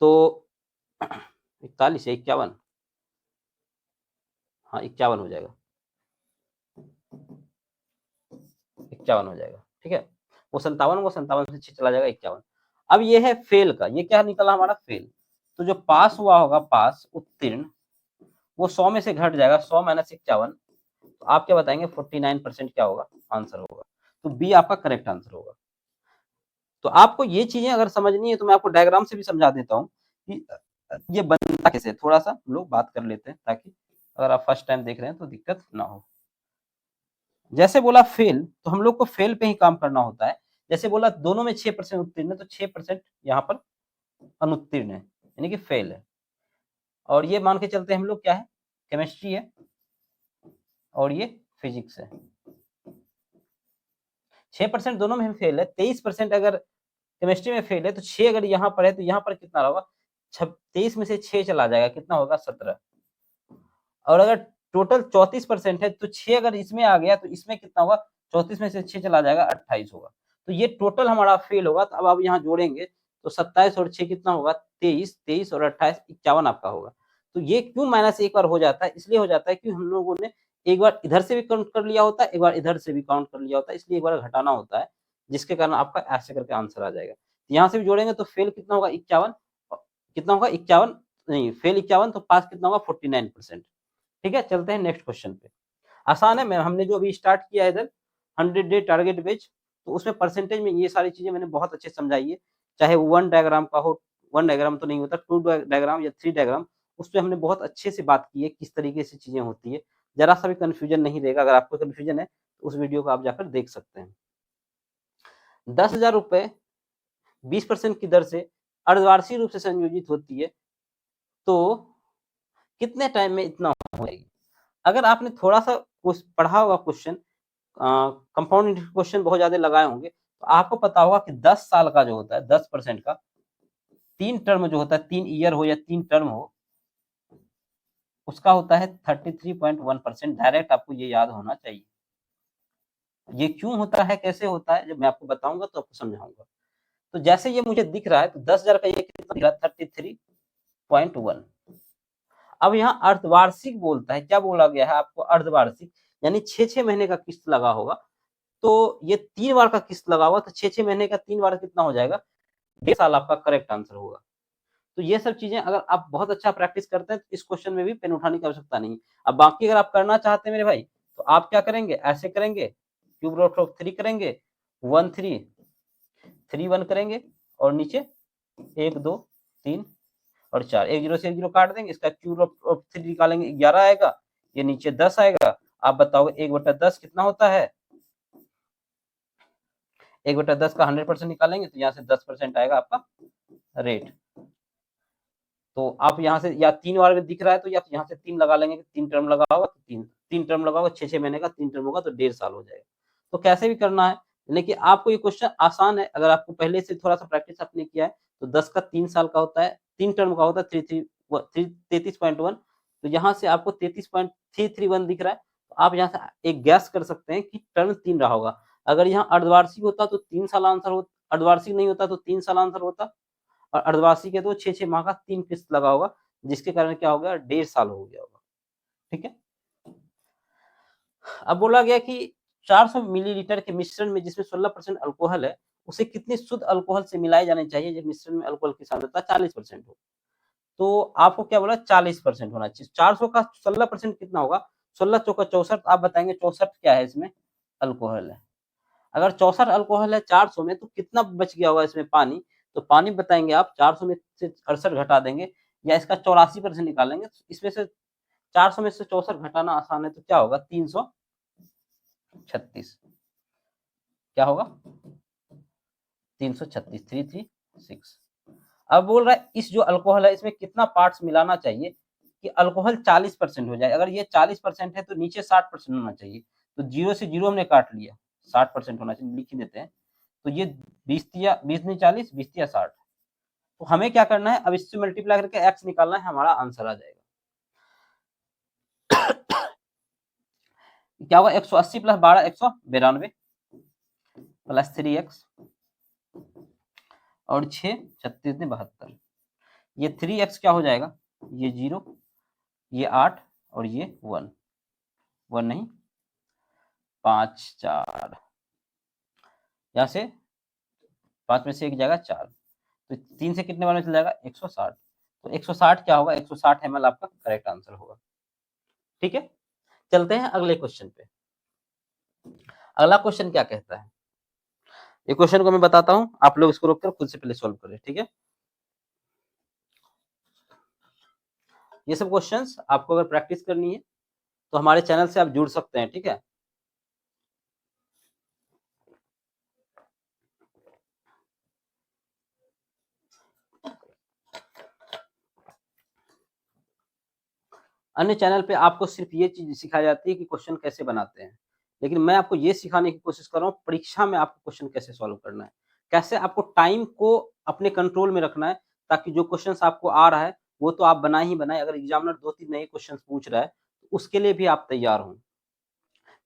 तो 41 या 51, हाँ 51 हो जाएगा, 51 हो जाएगा। ठीक है, वो 57 से 6 चला जाएगा 51। अब ये है फेल का, ये क्या निकला हमारा, फेल। तो जो पास हुआ होगा, पास उत्तीर्ण, वो 100 में से घट जाएगा, 100 माइनस 51। तो आप क्या बताएंगे, 49% क्या होगा, आंसर होगा। तो बी आपका करेक्ट आंसर होगा। तो आपको ये चीजें अगर समझनी है तो मैं आपको डायग्राम से भी समझा देता हूँ कि ये बनता कैसे, थोड़ा सा हम लोग बात कर लेते हैं, ताकि अगर आप फर्स्ट टाइम देख रहे हैं तो दिक्कत ना हो। जैसे बोला फेल, तो हम लोग को फेल पे ही काम करना होता है। जैसे बोला दोनों में 6% उत्तीर्ण है, तो 6% यहाँ पर अनुत्तीर्ण है, यानी कि फेल है। और ये मान के चलते हैं हम लोग क्या है, केमिस्ट्री है और ये फिजिक्स है। 6% दोनों में फेल है, 23% अगर केमिस्ट्री में फेल है, तो 6 अगर यहाँ पर है तो यहाँ पर कितना होगा, 23 में से 6 चला जाएगा, कितना होगा, 17। और अगर टोटल 34% है, तो 6 अगर इसमें आ गया तो इसमें कितना होगा, 34 में से 6 चला जाएगा, 28 होगा। तो ये टोटल हमारा फेल होगा। तो अब आप यहाँ जोड़ेंगे तो 27 और 6 कितना होगा, 23, 23 और 28 51 आपका होगा। तो ये क्यों माइनस एक बार हो जाता है, इसलिए हो जाता है कि हम लोगों ने एक बार इधर से भी काउंट कर लिया होता है, एक बार इधर से भी काउंट कर लिया होता है, इसलिए एक बार घटाना होता है, जिसके कारण आपका ऐसे करके आंसर आ जाएगा। यहाँ से भी जोड़ेंगे तो फेल कितना होगा, 51, कितना होगा, 51 नहीं, फेल 51, तो पास कितना होगा, 49%। ठीक है, चलते हैं नेक्स्ट क्वेश्चन पे। आसान है, मैं हमने जो अभी स्टार्ट किया है इधर 100 डे टारगेट बेच, तो उसमें परसेंटेज में ये सारी चीजें मैंने बहुत अच्छे समझाई है। चाहे वन डायग्राम का हो, वन डायग्राम तो नहीं होता, 2 डायग्राम या 3 डायग्राम, उस पर हमने बहुत अच्छे से बात की है, किस तरीके से चीजें होती है। जरा सा भी कंफ्यूजन नहीं रहेगा। अगर आपको कंफ्यूजन है तो उस वीडियो को आप जाकर देख सकते हैं। 10,000 रुपए 20% की दर से अर्धवार्षिक रूप से संयोजित होती है, तो कितने टाइम में इतना हो जाएगी। अगर आपने थोड़ा सा पढ़ा होगा क्वेश्चन, कंपाउंड क्वेश्चन बहुत ज्यादा लगाए होंगे, तो आपको पता होगा कि 10 साल का जो होता है, 10% का 3 टर्म जो होता है, 3 ईयर हो या 3 टर्म हो, उसका होता है 33.1%। डायरेक्ट आपको ये याद होना चाहिए। ये क्यों होता है, कैसे होता है, जब मैं आपको बताऊंगा तो आपको समझाऊंगा। तो जैसे ये मुझे दिख रहा है, तो 10,000 का ये कितना दिख रहा है, 33.1। अब यहाँ अर्धवार्षिक बोलता है, क्या बोला गया है आपको, अर्धवार्षिक, यानी 6-6 महीने का किस्त लगा होगा। तो ये 3 बार का किस्त लगा हुआ, तो 6-6 महीने का 3 बार कितना हो जाएगा, 1.5 साल आपका करेक्ट आंसर होगा। तो ये सब चीजें अगर आप बहुत अच्छा प्रैक्टिस करते हैं तो इस क्वेश्चन में भी पेन उठाने की आवश्यकता नहीं। अब बाकी अगर आप करना चाहते हैं मेरे भाई, तो आप क्या करेंगे, ऐसे करेंगे, क्यूब रूट ऑफ 3 करेंगे, 1 3 3 1 करेंगे, और नीचे 1 2 3 और 4, 1 0 से 1 0 काट देंगे, इसका क्यूब रूट ऑफ 3 निकालेंगे, 11 आएगा, ये नीचे 10 आएगा। आप बताओगे 1/10 कितना होता है, 1/10 का 100% निकालेंगे तो यहाँ से 10% आएगा आपका रेट। तो आप यहाँ से या 3 बार में दिख रहा है तो या यहाँ से 3 लगा लेंगे, 3 टर्म लगा होगा तो 3 टर्म लगा होगा, 6-6 महीने का 3 टर्म होगा तो 1.5 साल हो जाएगा। तो कैसे भी करना है, लेकिन आपको ये क्वेश्चन आसान है। अगर आपको पहले से थोड़ा सा प्रैक्टिस आपने किया है, तो 10 का 3 साल का होता है, 3 टर्म का होता है 33.1। तो यहाँ से आपको 33.331 दिख रहा है, तो आप यहाँ से एक गैस कर सकते हैं कि टर्म 3 रहा होगा। अगर यहाँ अर्धवार्षिक होता तो 3 साल आंसर होता, अर्धवार्षिक नहीं होता तो 3 साल आंसर होता, और अर्धवार्षिक है तो 6-6 माह का 3 किस्त लगा होगा, जिसके कारण क्या हो गया, 1.5 साल हो गया होगा। ठीक है, अब बोला गया कि 400 मिलीलीटर के मिश्रण में जिसमें 16% अल्कोहल है, उसे कितनी शुद्ध अल्कोहल से मिलाए जाने चाहिए जब मिश्रण में अल्कोहल की सांद्रता 40% हो। तो आपको क्या बोला, 40% होना चाहिए। 400 का 16% कितना होगा, 16 चौका 64, आप बताएंगे 64 क्या है, इसमें अल्कोहल है। अगर 64 अल्कोहल है 400 में, तो कितना बच गया होगा इसमें, पानी। तो पानी बताएंगे आप, 400 में से 68 घटा देंगे, या इसका 84% निकालेंगे, इसमें से 400 में से 64 घटाना आसान है, तो क्या होगा 336। क्या होगा 336, 336। अब बोल रहा है इस जो अल्कोहल है इसमें कितना पार्ट्स मिलाना चाहिए कि अल्कोहल 40% हो जाए। अगर ये 40% है तो नीचे 60% होना चाहिए। तो 0 से 0 हमने काट लिया, 60% होना चाहिए, लिख ही देते हैं। तो ये 20 तिया 20 नहीं 40, 20 तिया 60। तो हमें क्या करना है, अब इससे मल्टीप्लाई करके x निकालना है, हमारा आंसर आ जाएगा। क्या होगा 180 प्लस 12 192 प्लस 3x और 6 36 ने 72। ये 3x क्या हो जाएगा, ये 0, ये 8 और ये 1, 1 नहीं 5 4, यहाँ से 5 में से 1 जाएगा 4, तो 3 से कितने बार में चल जाएगा 160। तो 160 क्या होगा 160 ml आपका करेक्ट आंसर होगा। ठीक है, चलते हैं अगले क्वेश्चन पे। अगला क्वेश्चन क्या कहता है, ये क्वेश्चन को मैं बताता हूँ, आप लोग इसको रोककर खुद से पहले सॉल्व करें। ठीक है, ये सब क्वेश्चंस आपको अगर प्रैक्टिस करनी है तो हमारे चैनल से आप जुड़ सकते हैं। ठीक है, अन्य चैनल पे आपको सिर्फ ये चीज सिखाई जाती है कि क्वेश्चन कैसे बनाते हैं, लेकिन मैं आपको ये सिखाने की कोशिश कर रहा हूँ परीक्षा में आपको क्वेश्चन कैसे सॉल्व करना है, कैसे आपको टाइम को अपने कंट्रोल में रखना है, ताकि जो क्वेश्चन आपको आ रहा है वो तो आप बना ही बनाए, अगर एग्जामिनर 2-3 नए क्वेश्चन पूछ रहा है तो उसके लिए भी आप तैयार हों।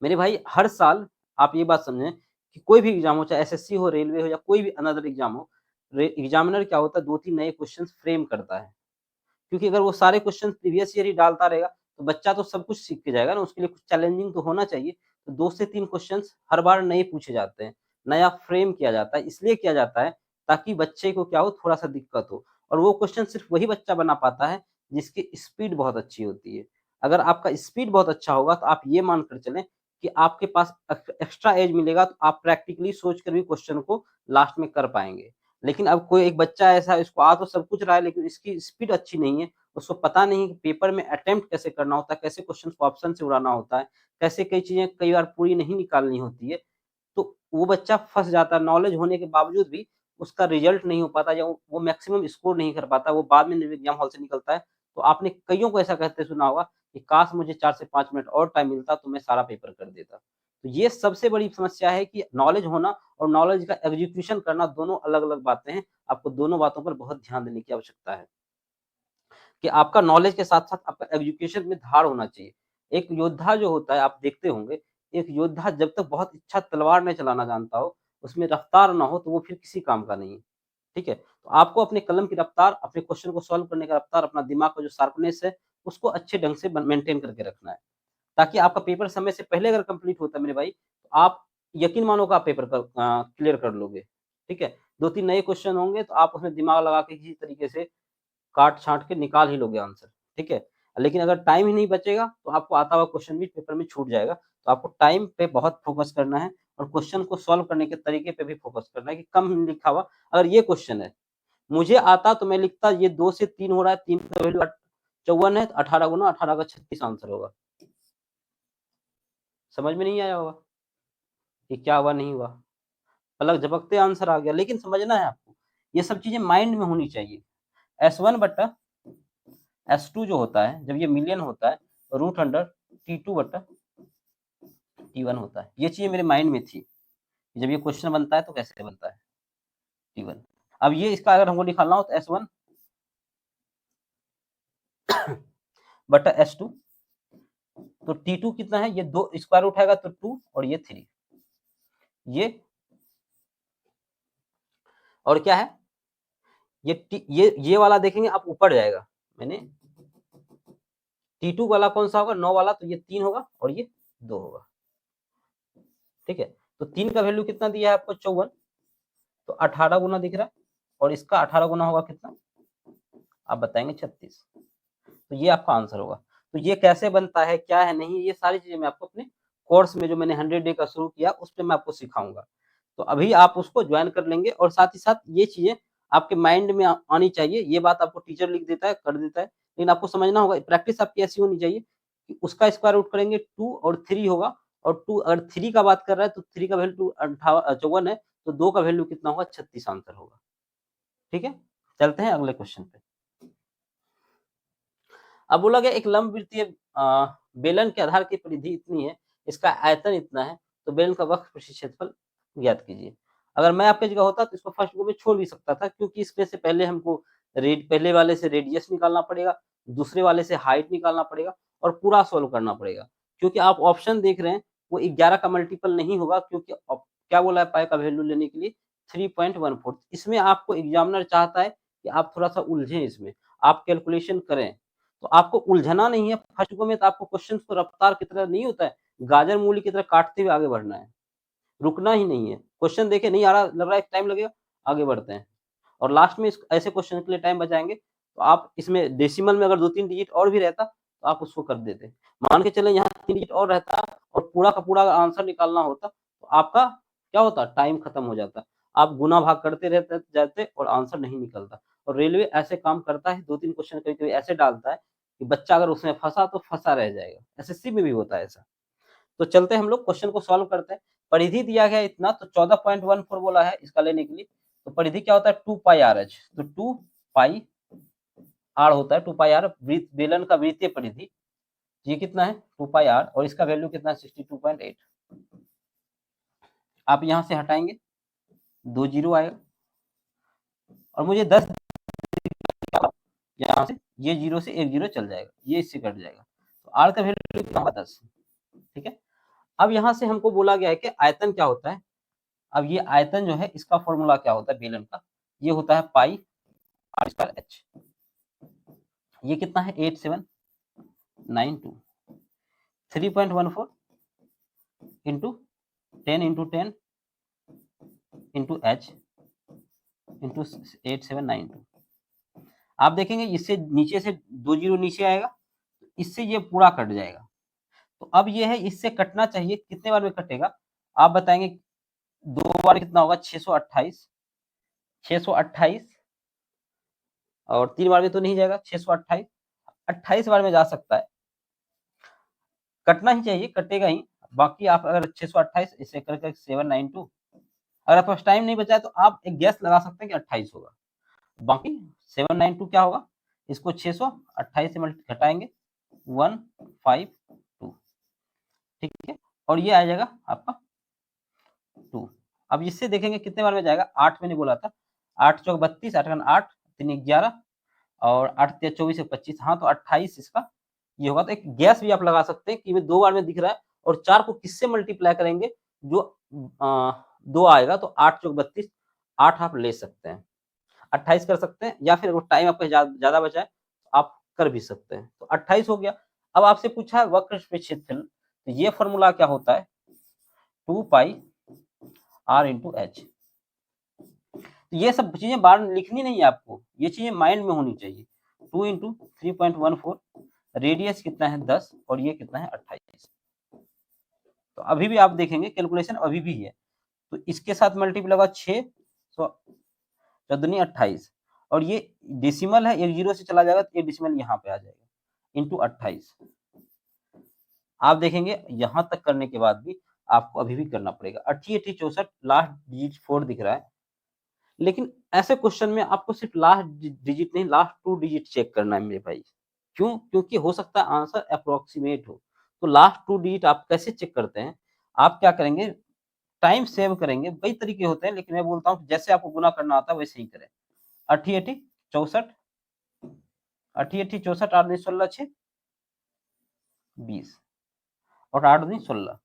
मेरे भाई हर साल आप ये बात समझें कि कोई भी एग्जाम हो, चाहे एसएससी हो, रेलवे हो या कोई भी अनदर एग्जाम हो, एग्जामिनर क्या होता है 2-3 नए क्वेश्चन फ्रेम करता है। क्योंकि अगर वो सारे क्वेश्चन प्रीवियस ईयर ही डालता रहेगा तो बच्चा तो सब कुछ सीख के जाएगा ना, उसके लिए कुछ चैलेंजिंग तो होना चाहिए। तो 2 से 3 क्वेश्चंस हर बार नए पूछे जाते हैं, नया फ्रेम किया जाता है, इसलिए किया जाता है ताकि बच्चे को क्या हो थोड़ा-सा दिक्कत हो, और वो क्वेश्चन सिर्फ वही बच्चा बना पाता है जिसकी स्पीड बहुत अच्छी होती है। अगर आपका स्पीड बहुत अच्छा होगा तो आप ये मान कर चलें कि आपके पास एक्स्ट्रा एज मिलेगा तो आप प्रैक्टिकली सोच कर भी क्वेश्चन को लास्ट में कर पाएँगे। लेकिन अब कोई एक बच्चा ऐसा है, इसको आ तो सब कुछ रहा है लेकिन इसकी स्पीड अच्छी नहीं है, उसको पता नहीं कि पेपर में अटेम्प्ट कैसे करना होता है, कैसे क्वेश्चन को ऑप्शन से उड़ाना होता है, कैसे कई चीज़ें कई बार पूरी नहीं निकालनी होती है, तो वो बच्चा फँस जाता है। नॉलेज होने के बावजूद भी उसका रिजल्ट नहीं हो पाता या वो मैक्सिमम स्कोर नहीं कर पाता, वो बाद में जब एग्ज़ाम हॉल से निकलता है, तो आपने कइयों को ऐसा कहते सुना होगा कि काश मुझे 4 से 5 मिनट और टाइम मिलता तो मैं सारा पेपर कर देता। तो ये सबसे बड़ी समस्या है कि नॉलेज होना और नॉलेज का एग्जीक्यूशन करना दोनों अलग-अलग बातें हैं। आपको दोनों बातों पर बहुत ध्यान देने की आवश्यकता है। कि आपका नॉलेज के साथ-साथ आपका एजुकेशन में धार होना चाहिए। एक योद्धा जो होता है आप देखते होंगे, एक योद्धा जब तक बहुत अच्छा तलवार नहीं चलाना जानता हो, उसमें रफ्तार ना हो तो वो फिर किसी काम का नहीं है। ठीक है? तो आपको अपने कलम की रफ्तार, अपने क्वेश्चन को सॉल्व करने का रफ्तार, अपना दिमाग का जो शार्पनेस है, उसको अच्छे ढंग से मेंटेन करके रखना है। ताकि आपका पेपर समय से पहले अगर कंप्लीट होता है मेरे भाई, तो आप यकीन मानो कि आप पेपर क्लियर कर लोगे। ठीक है? 2-3 नए क्वेश्चन होंगे तो आप उसमें दिमाग लगा के किसी तरीके से काट-छाँट के निकाल ही लोगे आंसर, ठीक है? लेकिन अगर टाइम ही नहीं बचेगा, तो आपको आता हुआ क्वेश्चन भी पेपर में छूट जाएगा। तो आपको टाइम पे बहुत फ़ोकस करना है और क्वेश्चन को सॉल्व करने के तरीके पे भी फ़ोकस करना है कि कम लिखा हुआ, अगर ये क्वेश्चन है, मुझे आता तो मैं लिखता ये 2 से 3 हो रहा है, 3 का वैल्यू 54 है, तो 18 गुना 18 का 36 आंसर होगा। समझ में नहीं आया होगा कि क्या हुआ, नहीं हुआ। पलक झपकते आंसर आ गया, लेकिन समझना है आपको, ये सब चीज़ें माइंड में होनी चाहिए। S1 बट्टा S2 जो होता है, जब ये मिलियन होता है, रूट अंडर T2 बट्टा T1 होता है। ये चीज़ें मेरे माइंड में थी, जब ये क्वेश्चन बनता है तो कैसे बनता है T1। अब ये इसका अगर हमको निकालना हो तो S1 बट्टा S2, तो T2 कितना है, ये 2 स्क्वायर रूट आएगा तो 2 और ये 3। ये और क्या है, ये वाला देखेंगे आप ऊपर जाएगा, मैंने T2 वाला कौन सा होगा, 9 वाला, तो ये 3 होगा और ये 2 होगा। ठीक है? तो 3 का वैल्यू कितना दिया है आपको 54, तो 18 गुना दिख रहा है और इसका 18 गुना होगा कितना, आप बताएँगे 36। तो ये आपका आंसर होगा। तो ये कैसे बनता है, क्या है, नहीं, ये सारी चीज़ें मैं आपको अपने कोर्स में जो मैंने 100 डे का शुरू किया उसपे मैं आपको सिखाऊँगा। तो अभी आप उसको जॉइन कर लेंगे और साथ ही साथ ये चीज़ें आपके माइंड में आनी चाहिए। ये बात आपको टीचर लिख देता है, कर देता है, लेकिन आपको समझना होगा, प्रैक्टिस आपकी ऐसी होनी चाहिए कि उसका स्क्वायर रूट करेंगे 2 और 3 होगा, और 2 अगर 3 का बात कर रहा है तो 3 का वैल्यू 54 है, तो 2 का वैल्यू कितना होगा, 36 आंसर होगा। ठीक है, चलते हैं अगले क्वेश्चन पे। अब बोला गया एक लंबवृत्तीय बेलन के आधार की परिधि इतनी है, इसका आयतन इतना है, तो बेलन का वक्र क्षेत्रफल ज्ञात कीजिए। अगर मैं आपके जगह होता तो इसको फर्स्ट गो में छोड़ भी सकता था, क्योंकि इसमें से पहले हमको पहले वाले से रेडियस निकालना पड़ेगा, दूसरे वाले से हाइट निकालना पड़ेगा और पूरा सोल्व करना पड़ेगा। क्योंकि आप ऑप्शन देख रहे हैं वो 11 का मल्टीपल नहीं होगा, क्योंकि क्या बोला है पाई का वैल्यू लेने के लिए 3.14। इसमें आपको एग्जामिनर चाहता है कि आप थोड़ा सा उलझें, इसमें आप कैलकुलेशन करें, तो आपको उलझना नहीं है। फर्स्ट गो में तो आपको क्वेश्चन को रफ्तार की तरह नहीं होता है, गाजर मूली की तरह काटते हुए आगे बढ़ना है, रुकना ही नहीं है। क्वेश्चन देखे नहीं आ रहा, लग रहा है टाइम लगेगा, आगे बढ़ते हैं। और लास्ट में ऐसे क्वेश्चन के लिए टाइम बचाएंगे, तो आप इसमें डेसिमल में अगर 2-3 डिजिट और भी रहता तो आप उसको कर देते। मान के चले यहाँ 3 डिजिट और रहता और पूरा का पूरा आंसर निकालना होता, तो आपका क्या होता, टाइम खत्म हो जाता। आप गुना भाग करते रहते जाते और आंसर नहीं निकलता। और रेलवे ऐसे काम करता है, 2-3 क्वेश्चन कभी कभी ऐसे डालता है कि बच्चा अगर उसमें फंसा तो फंसा रह जाएगा। एसएससी में भी होता है ऐसा। तो चलते हैं हम लोग क्वेश्चन को सॉल्व करते हैं। परिधि दिया गया इतना, तो 14.14 बोला है इसका लेने के लिए। तो परिधि क्या होता है, 2 पाई आर एच, तो 2 पाई आर होता है, 2 पाई आर बेलन का वृत्तीय परिधि। ये कितना है, 2 पाई आर, और इसका वैल्यू कितना है, 62.8। आप यहां से हटाएंगे 2 जीरो आएगा, और मुझे 10 यहाँ से ये 0 से 1 जीरो चल जाएगा, ये इससे कट जाएगा, तो आर का वैल्यू कितना होगा, 10। ठीक है, अब यहाँ से हमको बोला गया है कि आयतन क्या होता है। अब ये आयतन जो है इसका फॉर्मूला क्या होता है बेलन का, ये होता है पाई आर स्क्वायर एच। ये कितना है, 8792, 3.14 into 10 into 10 into H into 8792। आप देखेंगे इससे नीचे से 2 जीरो नीचे आएगा, इससे ये पूरा कट जाएगा। तो अब ये है, इससे कटना चाहिए, कितने बार में कटेगा आप बताएंगे। 2 बार कितना होगा, 628, 628, और 3 बार में तो नहीं जाएगा, 628, 28 बार में जा सकता है, कटना ही चाहिए, कटेगा ही। बाकी आप अगर 628 इसे करके 792, अगर आपके पास टाइम नहीं बचा है तो आप एक गैस लगा सकते हैं कि 28 होगा। बाकी 792 क्या होगा, इसको 628 से घटाएंगे 152। ठीक है, और ये आ जाएगा आपका 2। अब इससे देखेंगे कितने बार में जाएगा, 8 मैंने बोला था, 8 चौक 32, 8 8, 3 11, और 8 3 24 25, हाँ तो 28 इसका ये होगा। तो एक गैस भी आप लगा सकते हैं कि ये 2 बार में दिख रहा है, और 4 को किससे मल्टीप्लाई करेंगे, जो 2 आएगा, तो 8 चौक 32, 8 आप ले सकते हैं, 28 कर सकते हैं, या फिर टाइम आपका ज्यादा बचा है तो आप कर भी सकते हैं। तो 28 हो गया। अब आपसे पूछा है वक्र क्षेत्रफल, तो ये फॉर्मूला क्या होता है, 2 पाई आर इंटू एच। ये सब चीजें बार लिखनी नहीं है आपको, ये चीजें माइंड में होनी चाहिए। 2 इंटू 3.14, रेडियस कितना है 10, और ये कितना है 28। तो अभी भी आप देखेंगे कैलकुलेशन अभी भी है, तो इसके साथ मल्टीपल होगा 6, तो 14 28, और ये डेसिमल है, 1 जीरो से चला जाएगा तो ये डेसिमल यहाँ पे आ जाएगा, इंटू 28। आप देखेंगे यहाँ तक करने के बाद भी आपको अभी भी करना पड़ेगा। 88 64, लास्ट डिजिट 4 दिख रहा है, लेकिन ऐसे क्वेश्चन में आपको सिर्फ लास्ट डिजिट नहीं, लास्ट 2 डिजिट चेक करना है मेरे भाई। क्यों, क्योंकि हो सकता है आंसर अप्रोक्सीमेट हो। तो लास्ट 2 डिजिट आप कैसे चेक करते हैं, आप क्या करेंगे, टाइम सेव करेंगे। कई तरीके होते हैं, लेकिन मैं बोलता हूँ जैसे आपको गुना करना आता है वैसे ही करें। 88 64, 88 64, 8 16 6 20, और 8 दिन 16,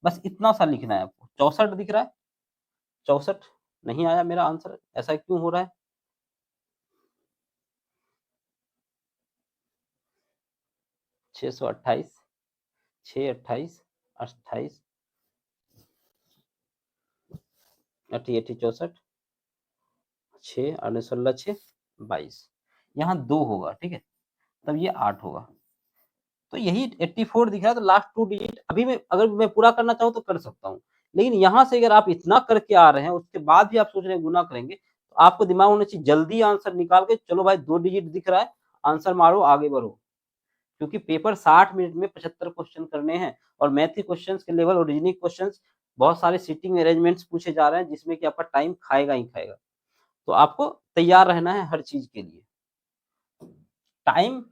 बस इतना सा लिखना है आपको। 64 दिख रहा है, 64 नहीं आया मेरा आंसर, ऐसा क्यों हो रहा है। 628, 6 28 28, 88 64, 6 8 16 6 22, यहाँ 2 होगा, ठीक है, तब ये 8 होगा। तो यही 84 दिख रहा है, तो लास्ट 2 डिजिट अभी मैं अगर मैं पूरा करना चाहूँ तो कर सकता हूँ, लेकिन यहाँ से अगर आप इतना करके आ रहे हैं उसके बाद भी आप सोच रहे हैं गुना करेंगे, तो आपको दिमाग होना चाहिए जल्दी आंसर निकाल के, चलो भाई 2 डिजिट दिख रहा है, आंसर मारो आगे बढ़ो। क्योंकि पेपर 60 मिनट में 75 क्वेश्चन करने हैं और मैथ के क्वेश्चंस के लेवल और रीजनिंग क्वेश्चंस बहुत सारे सीटिंग अरेंजमेंट्स पूछे जा रहे हैं जिसमें कि आपका टाइम खाएगा ही खाएगा। तो आपको तैयार रहना है हर चीज़ के लिए। टाइम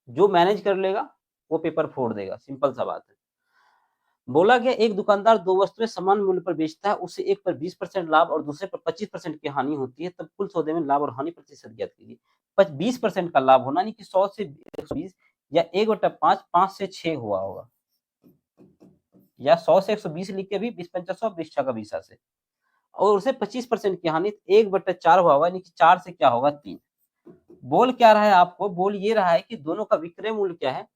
जो मैनेज कर लेगा वो पेपर फोड़ देगा, सिंपल सा बात है। बोला गया एक दुकानदार 2 वस्तुएं समान मूल्य पर बेचता है, उससे एक पर 20% लाभ और दूसरे पर 25% की हानि होती है, तब कुल सौदे में लाभ और हानि प्रतिशत ज्ञात कीजिए। 20% का लाभ होना यानी कि 100 से 120 या 1/5 5 से 6 हुआ होगा या 100 से 120 लिख के भी 20 पंचा 100 20 छक्का 20 से और उसे 25% की हानि 1/4 हुआ होगा यानी कि 4 से क्या होगा 3। बोल क्या रहा है आपको? बोल ये रहा है कि दोनों का विक्रय मूल्य क्या है?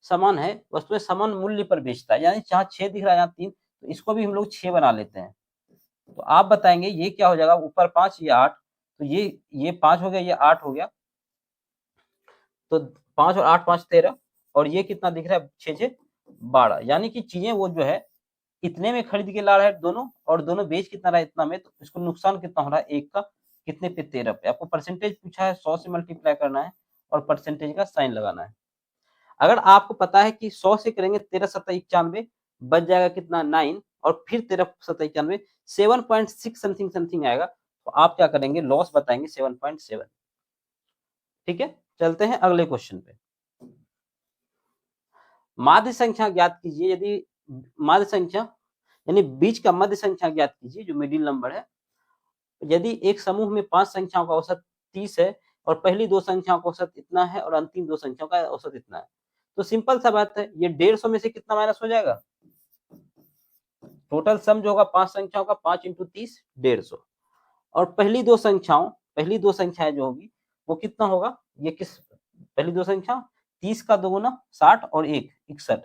समान है, वस्तुएं समान मूल्य पर बेचता है, यानी जहाँ 6 दिख रहा है यहाँ 3, तो इसको भी हम लोग 6 बना लेते हैं। तो आप बताएंगे ये क्या हो जाएगा? ऊपर 5 ये 8, तो ये 5 हो गया, ये 8 हो गया, तो 5 और 8 5 13 और ये कितना दिख रहा है? 6 6 12, यानी कि चीजें वो जो है इतने में खरीद के ला रहा है दोनों और दोनों बेच कितना रहा है? इतना में, तो इसको नुकसान कितना हो रहा है? एक का कितने पे? 13 पे। आपको परसेंटेज पूछा है, 100 से मल्टीप्लाई करना है और परसेंटेज का साइन लगाना है। अगर आपको पता है कि 100 से करेंगे 13 सत्ता 91 बच जाएगा कितना? 9 और फिर 13 सत्ता 91 7.6 समथिंग समथिंग आएगा, तो आप क्या करेंगे? लॉस बताएंगे 7.7। ठीक है, चलते हैं अगले क्वेश्चन पे। माध्य संख्या ज्ञात कीजिए। यदि माध्य संख्या यानी बीच का मध्य संख्या ज्ञात कीजिए जो मिडिल नंबर है। यदि एक समूह में 5 संख्याओं का औसत 30 है और पहली 2 संख्याओं का औसत इतना है और अंतिम 2 संख्याओं का औसत इतना है, तो सिंपल सा बात है, ये 150 में से कितना माइनस हो जाएगा? टोटल सम जो होगा 5 संख्याओं का 5 इंटू 30 150 और पहली दो संख्याएं जो होगी वो कितना होगा? ये किस पहली दो संख्या 30 का दोगुना 60 और 1 61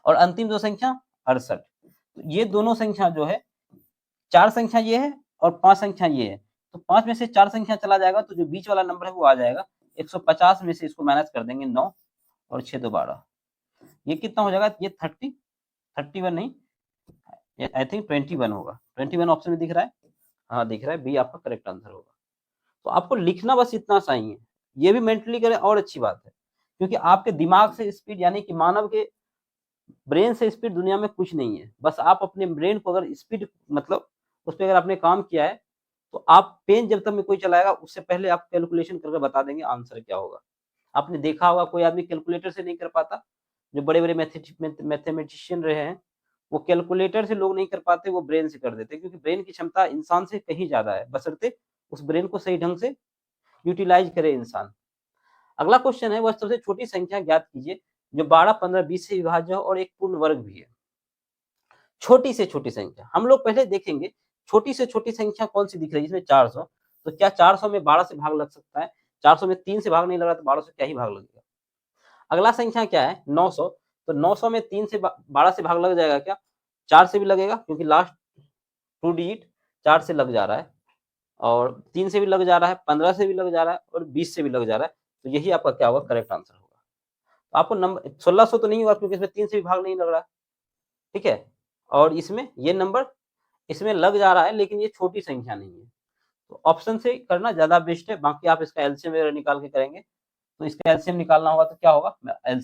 और अंतिम दो संख्या 68। तो ये दोनों संख्या जो है, 4 संख्या ये है और 5 संख्या ये है, तो 5 में से 4 संख्या चला जाएगा तो जो बीच वाला नंबर है वो आ जाएगा। 150 में से इसको माइनस कर देंगे 9 और 6 2 12, ये कितना हो जाएगा? ये 31 नहीं, आई थिंक 21 होगा। 21 ऑप्शन में दिख रहा है? हाँ दिख रहा है, बी आपका करेक्ट आंसर होगा। तो आपको लिखना बस इतना सा ही है, ये भी मेंटली करें और अच्छी बात है, क्योंकि आपके दिमाग से स्पीड यानी कि मानव के ब्रेन से स्पीड दुनिया में कुछ नहीं है। बस आप अपने ब्रेन को अगर स्पीड मतलब उस पे अगर आपने काम किया है, तो आप पेन जब तक में कोई चलाएगा उससे पहले आप कैलकुलेशन करके बता देंगे आंसर क्या होगा। आपने देखा होगा कोई आदमी कैलकुलेटर से नहीं कर पाता, जो बड़े-बड़े मैथमेटिशियन रहे हैं, वो कैलकुलेटर से लोग नहीं कर पाते, वो ब्रेन से कर देते, क्योंकि ब्रेन की क्षमता इंसान से कहीं ज़्यादा है, बशर्ते उस ब्रेन को सही ढंग से यूटिलाइज़ करे इंसान। अगला क्वेश्चन है, वह सबसे छोटी संख्या ज्ञात कीजिए जो 12, 15, 20 से विभाज्य हो और एक पूर्ण वर्ग भी है। छोटी से छोटी संख्या हम लोग पहले देखेंगे, छोटी से छोटी संख्या कौन-सी दिख रही है? इसमें 400, तो क्या 400 में 12 से भाग लग सकता है? 400 में 3 से भाग नहीं लग रहा तो 12 से क्या ही भाग लगेगा? अगला संख्या क्या है? 900, तो 900 में 3 से 12 से भाग लग जाएगा क्या? 4 से भी लगेगा क्योंकि लास्ट 2 डिजिट 4 से लग जा रहा है और 3 से भी लग जा रहा है, 15 से भी लग जा रहा है और 20 से भी लग जा रहा है, तो यही आपका क्या होगा? करेक्ट आंसर होगा। तो आपको नंबर 1600 तो नहीं होगा क्योंकि इसमें 3 से भी भाग नहीं लग रहा है, ठीक है? और इसमें ये नंबर इसमें लग जा रहा है लेकिन ये छोटी संख्या नहीं है। तो ऑप्शन से करना ज़्यादा बेस्ट है, बाकी आप इसका एलसीएम वगैरह निकाल के करेंगे, तो इसका एलसीएम निकालना होगा तो क्या होगा? मैं एल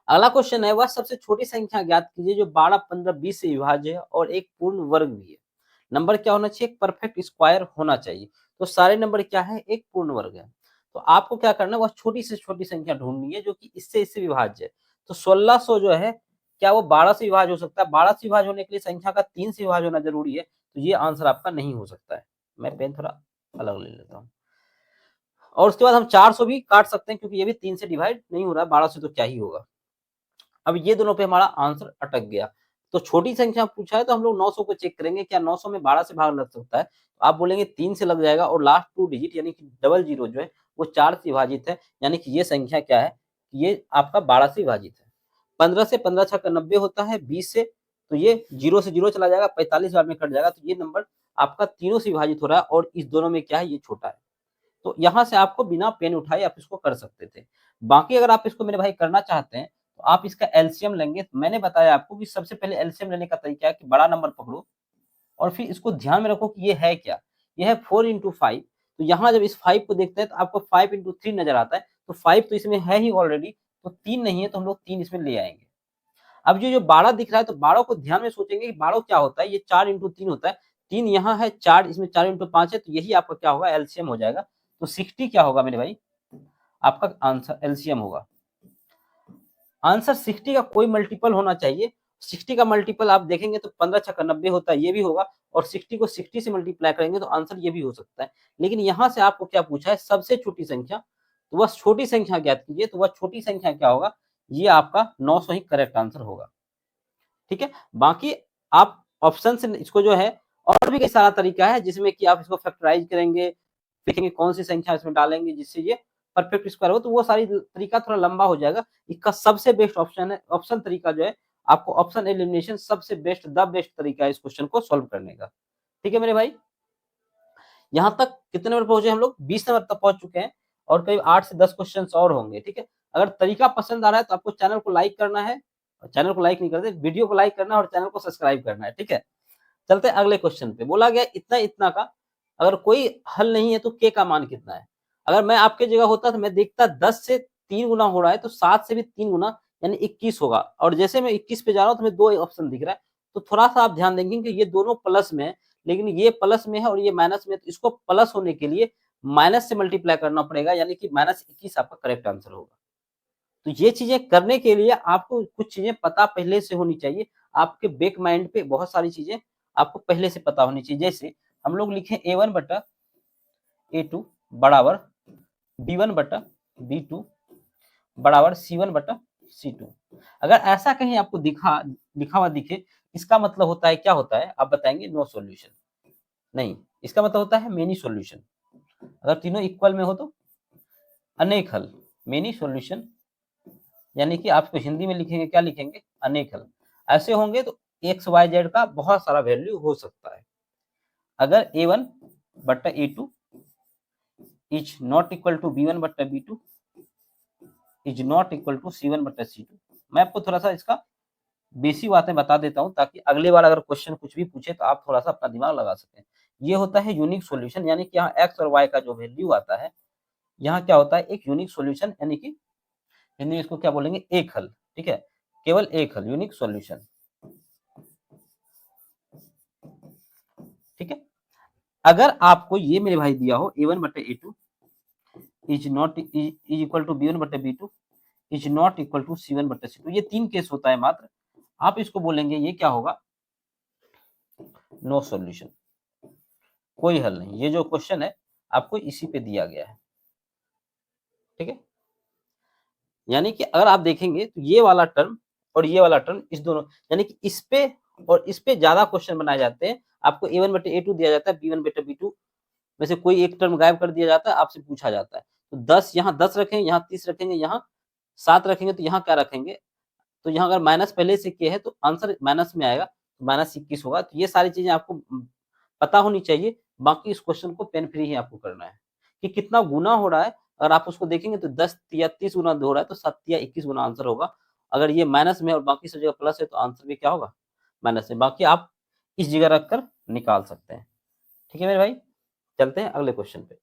अगला क्वेश्चन है, वह सबसे छोटी संख्या ज्ञात कीजिए जो 12, 15, 20 से विभाज्य है और एक पूर्ण वर्ग भी है। नंबर क्या होना चाहिए? एक परफेक्ट स्क्वायर होना चाहिए। तो सारे नंबर क्या है? एक पूर्ण वर्ग है। तो आपको क्या करना है, वह छोटी से छोटी संख्या ढूंढनी है जो कि इससे विभाज्य है। तो 1600 जो है, क्या वो 12 से विभाज्य हो सकता है? 12 से विभाज्य होने के लिए संख्या का 3 से विभाज्य होना जरूरी है। तो ये आंसर आपका नहीं हो सकता है। मैं पेन थोड़ा अलग ले लेता हूँ। और उसके बाद हम 400 भी काट सकते हैं क्योंकि ये भी 3 से डिवाइड नहीं हो रहा है, 12 से तो क्या ही होगा। अब ये दोनों पे हमारा आंसर अटक गया। तो छोटी संख्या पूछा है तो हम लोग 900 को चेक करेंगे, क्या 900 में 12 से भाग लग सकता है? तो आप बोलेंगे 3 से लग जाएगा और लास्ट 2 डिजिट यानी कि डबल जीरो जो है वो 4 से विभाजित है, यानी कि ये संख्या क्या है? ये आपका 12 से विभाजित है। 15 से 15 छक्का 90 होता है, 20 से तो ये 0 से 0 चला जाएगा, 45 बार में कट जाएगा, तो ये नंबर आपका तीनों से विभाजित हो रहा है और इस दोनों में क्या है? ये छोटा है। तो यहाँ से आपको बिना पेन उठाए आप इसको कर सकते थे। बाकी अगर आप इसको मेरे भाई करना चाहते हैं तो आप इसका एलसीएम लेंगे। मैंने बताया आपको कि सबसे पहले एलसीएम लेने का तरीका है कि बड़ा नंबर पकड़ो और फिर इसको ध्यान में रखो कि ये है क्या? ये है 4 into 5। तो यहाँ जब इस 5 को देखते हैं तो आपको 5 into 3 नज़र आता है। तो 5 तो इसमें है ही ऑलरेडी, तो 3 नहीं है तो हम लोग 3 इसमें ले आएँगे। अब जो 12 दिख रहा है तो 12 को ध्यान में सोचेंगे कि 12 क्या होता है? ये 4 into 3 होता है। 3 यहाँ है, 4 इसमें 4 into 5 है, तो यही आपका क्या होगा? एलसीएम हो जाएगा। तो 60 क्या होगा मेरे भाई? आपका आंसर एलसीएम होगा। आंसर 60 का कोई मल्टीपल होना चाहिए। 60 का मल्टीपल आप देखेंगे तो 15 छक्का 90 होता है, ये भी होगा और 60 को 60 से मल्टीप्लाई करेंगे तो आंसर ये भी हो सकता है। लेकिन यहाँ से आपको क्या पूछा है? सबसे छोटी संख्या। तो वह छोटी संख्या ज्ञात कीजिए, तो वह छोटी संख्या क्या होगा? ये आपका 900 ही करेक्ट आंसर होगा। ठीक है? बाकी आप ऑप्शन से इसको जो है, और भी कई सारा तरीका है जिसमें कि आप इसको फैक्टराइज करेंगे, देखेंगे कौन सी संख्या इसमें डालेंगे जिससे ये परफेक्ट स्क्वायर हो, तो वो सारी तरीका थोड़ा लंबा हो जाएगा। इसका सबसे बेस्ट ऑप्शन है, ऑप्शन तरीका जो है आपको ऑप्शन एलिमिनेशन सबसे बेस्ट द बेस्ट तरीका है इस क्वेश्चन को सॉल्व करने का। ठीक है मेरे भाई? यहाँ तक कितने नंबर पहुंचे हम लोग? 20 नंबर तक पहुंच चुके हैं और करीब 8 से 10 क्वेश्चन और होंगे। ठीक है? अगर तरीका पसंद आ रहा है तो आपको चैनल को लाइक करना है, चैनल को लाइक नहीं करते, वीडियो को लाइक करना है और चैनल को सब्सक्राइब करना है। ठीक है? चलते हैं अगले क्वेश्चन पे। बोला गया इतना इतना का अगर कोई हल नहीं है तो के का मान कितना है? अगर मैं आपके जगह होता तो मैं देखता 10 से 3 गुना हो रहा है तो 7 से भी 3 गुना यानी 21 होगा और जैसे मैं 21 पे जा रहा हूँ तो हमें 2 ऑप्शन दिख रहा है। तो थोड़ा-सा आप ध्यान देंगे कि ये दोनों प्लस में है, लेकिन ये प्लस में है और ये माइनस में है, तो इसको प्लस होने के लिए माइनस से मल्टीप्लाई करना पड़ेगा यानी कि -21 आपका करेक्ट आंसर होगा। तो ये चीज़ें करने के लिए आपको कुछ चीज़ें पता पहले से होनी चाहिए। आपके बैक माइंड पे बहुत सारी चीज़ें आपको पहले से पता होनी चाहिए। जैसे हम लोग लिखें A1 बटा A2 बराबर B1 बटा B2 बराबर C1 बटा C2। अगर ऐसा कहीं आपको लिखा हुआ दिखे, इसका मतलब होता है क्या होता है? आप बताएँगे नो सॉल्यूशन। नहीं, इसका मतलब होता है मेनी सॉल्यूशन। अगर तीनों इक्वल में हो तो अनेक हल, मेनी सॉल्यूशन यानी कि आप इसको हिंदी में लिखेंगे, क्या लिखेंगे? अनेक हल। ऐसे होंगे तो एक्स वाई जेड का बहुत सारा वैल्यू हो सकता है। अगर A1 बट्टा A2 is not equal to B1 बट्टा B2 is not equal to C1 बट्टा C2। मैं आपको थोड़ा सा इसका बेसिक बातें बता देता हूँ ताकि अगली बार अगर क्वेश्चन कुछ भी पूछे तो आप थोड़ा सा अपना दिमाग लगा सकें। ये होता है यूनिक सॉल्यूशन यानी कि यहाँ एक्स और वाई का जो वैल्यू आता है, यहाँ क्या होता है? एक यूनिक सॉल्यूशन यानी कि हिंदी में इसको क्या बोलेंगे? एक हल। ठीक है? केवल एक हल, यूनिक सॉल्यूशन। ठीक है? अगर आपको ये मेरे भाई दिया हो A1 बटे A2 is not is equal to B1 बटे B2 is not equal to C1 बटे C2, ये 3 केस होता है मात्र। आप इसको बोलेंगे ये क्या होगा? नो सॉल्यूशन, कोई हल नहीं। ये जो क्वेश्चन है आपको इसी पे दिया गया है। ठीक है? यानी कि अगर आप देखेंगे तो ये वाला टर्म और ये वाला टर्म, इस दोनों यानी कि इस पे और इस पे ज्यादा क्वेश्चन बनाए जाते हैं। आपको A1 बटे A2 दिया जाता है, B1 बटे B2 में से कोई एक टर्म गायब कर दिया जाता है, आपसे पूछा जाता है। तो 10 यहाँ 10 रखेंगे, यहाँ 30 रखेंगे, यहाँ 7 रखेंगे, तो यहाँ क्या रखेंगे? तो यहाँ अगर माइनस पहले से किया है तो आंसर माइनस में आएगा, तो -21 होगा। तो ये सारी चीजें आपको पता होनी चाहिए। बाकी इस क्वेश्चन को पेन फ्री ही आपको करना है कि कितना गुना हो रहा है। अगर आप उसको देखेंगे तो 10 या 30 गुना हो रहा है तो 7 या 21 गुना आंसर होगा। अगर ये माइनस में और बाकी सब जगह प्लस है तो आंसर भी क्या होगा? माइनस में। बाकी आप इस जगह रखकर निकाल सकते हैं। ठीक है मेरे भाई? चलते हैं अगले क्वेश्चन पे।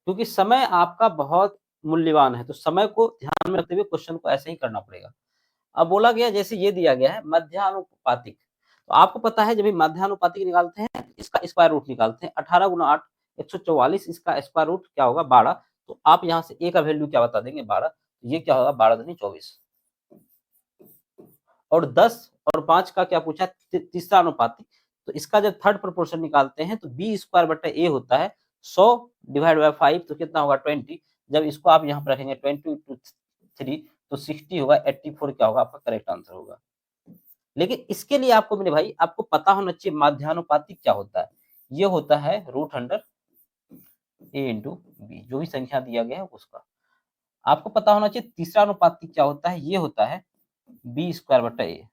क्योंकि समय आपका बहुत मूल्यवान है, तो समय को ध्यान में रखते हुए क्वेश्चन को ऐसे ही करना पड़ेगा। अब बोला गया जैसे ये दिया गया है मध्यानुपातिक, तो आपको पता है जब मध्यानुपातिक निकालते हैं इसका स्क्वायर रूट निकालते हैं 18 गुना 8 144, इसका स्क्वायर रूट क्या होगा 12, तो आप यहाँ से ए का वैल्यू क्या बता देंगे 12, ये क्या होगा 12 दूनी 24 और 10 और 5 का क्या पूछा तीसरा अनुपातिक, तो इसका जब थर्ड प्रोपोर्शन निकालते हैं तो बी स्क्वायर बटा ए होता है 100 डिवाइड बाय 5 तो कितना होगा 20, जब इसको आप यहाँ पर रखेंगे 20 into 3 तो 60 होगा, 84 क्या होगा आपका करेक्ट आंसर होगा। लेकिन इसके लिए आपको मेरे भाई आपको पता होना चाहिए माध्यानुपातिक क्या होता है, ये होता है रूट अंडर ए इंटू बी, जो भी संख्या दिया गया है उसका। आपको पता होना चाहिए तीसरा अनुपातिक क्या होता है, ये होता है बी स्क्वायर बटा ए,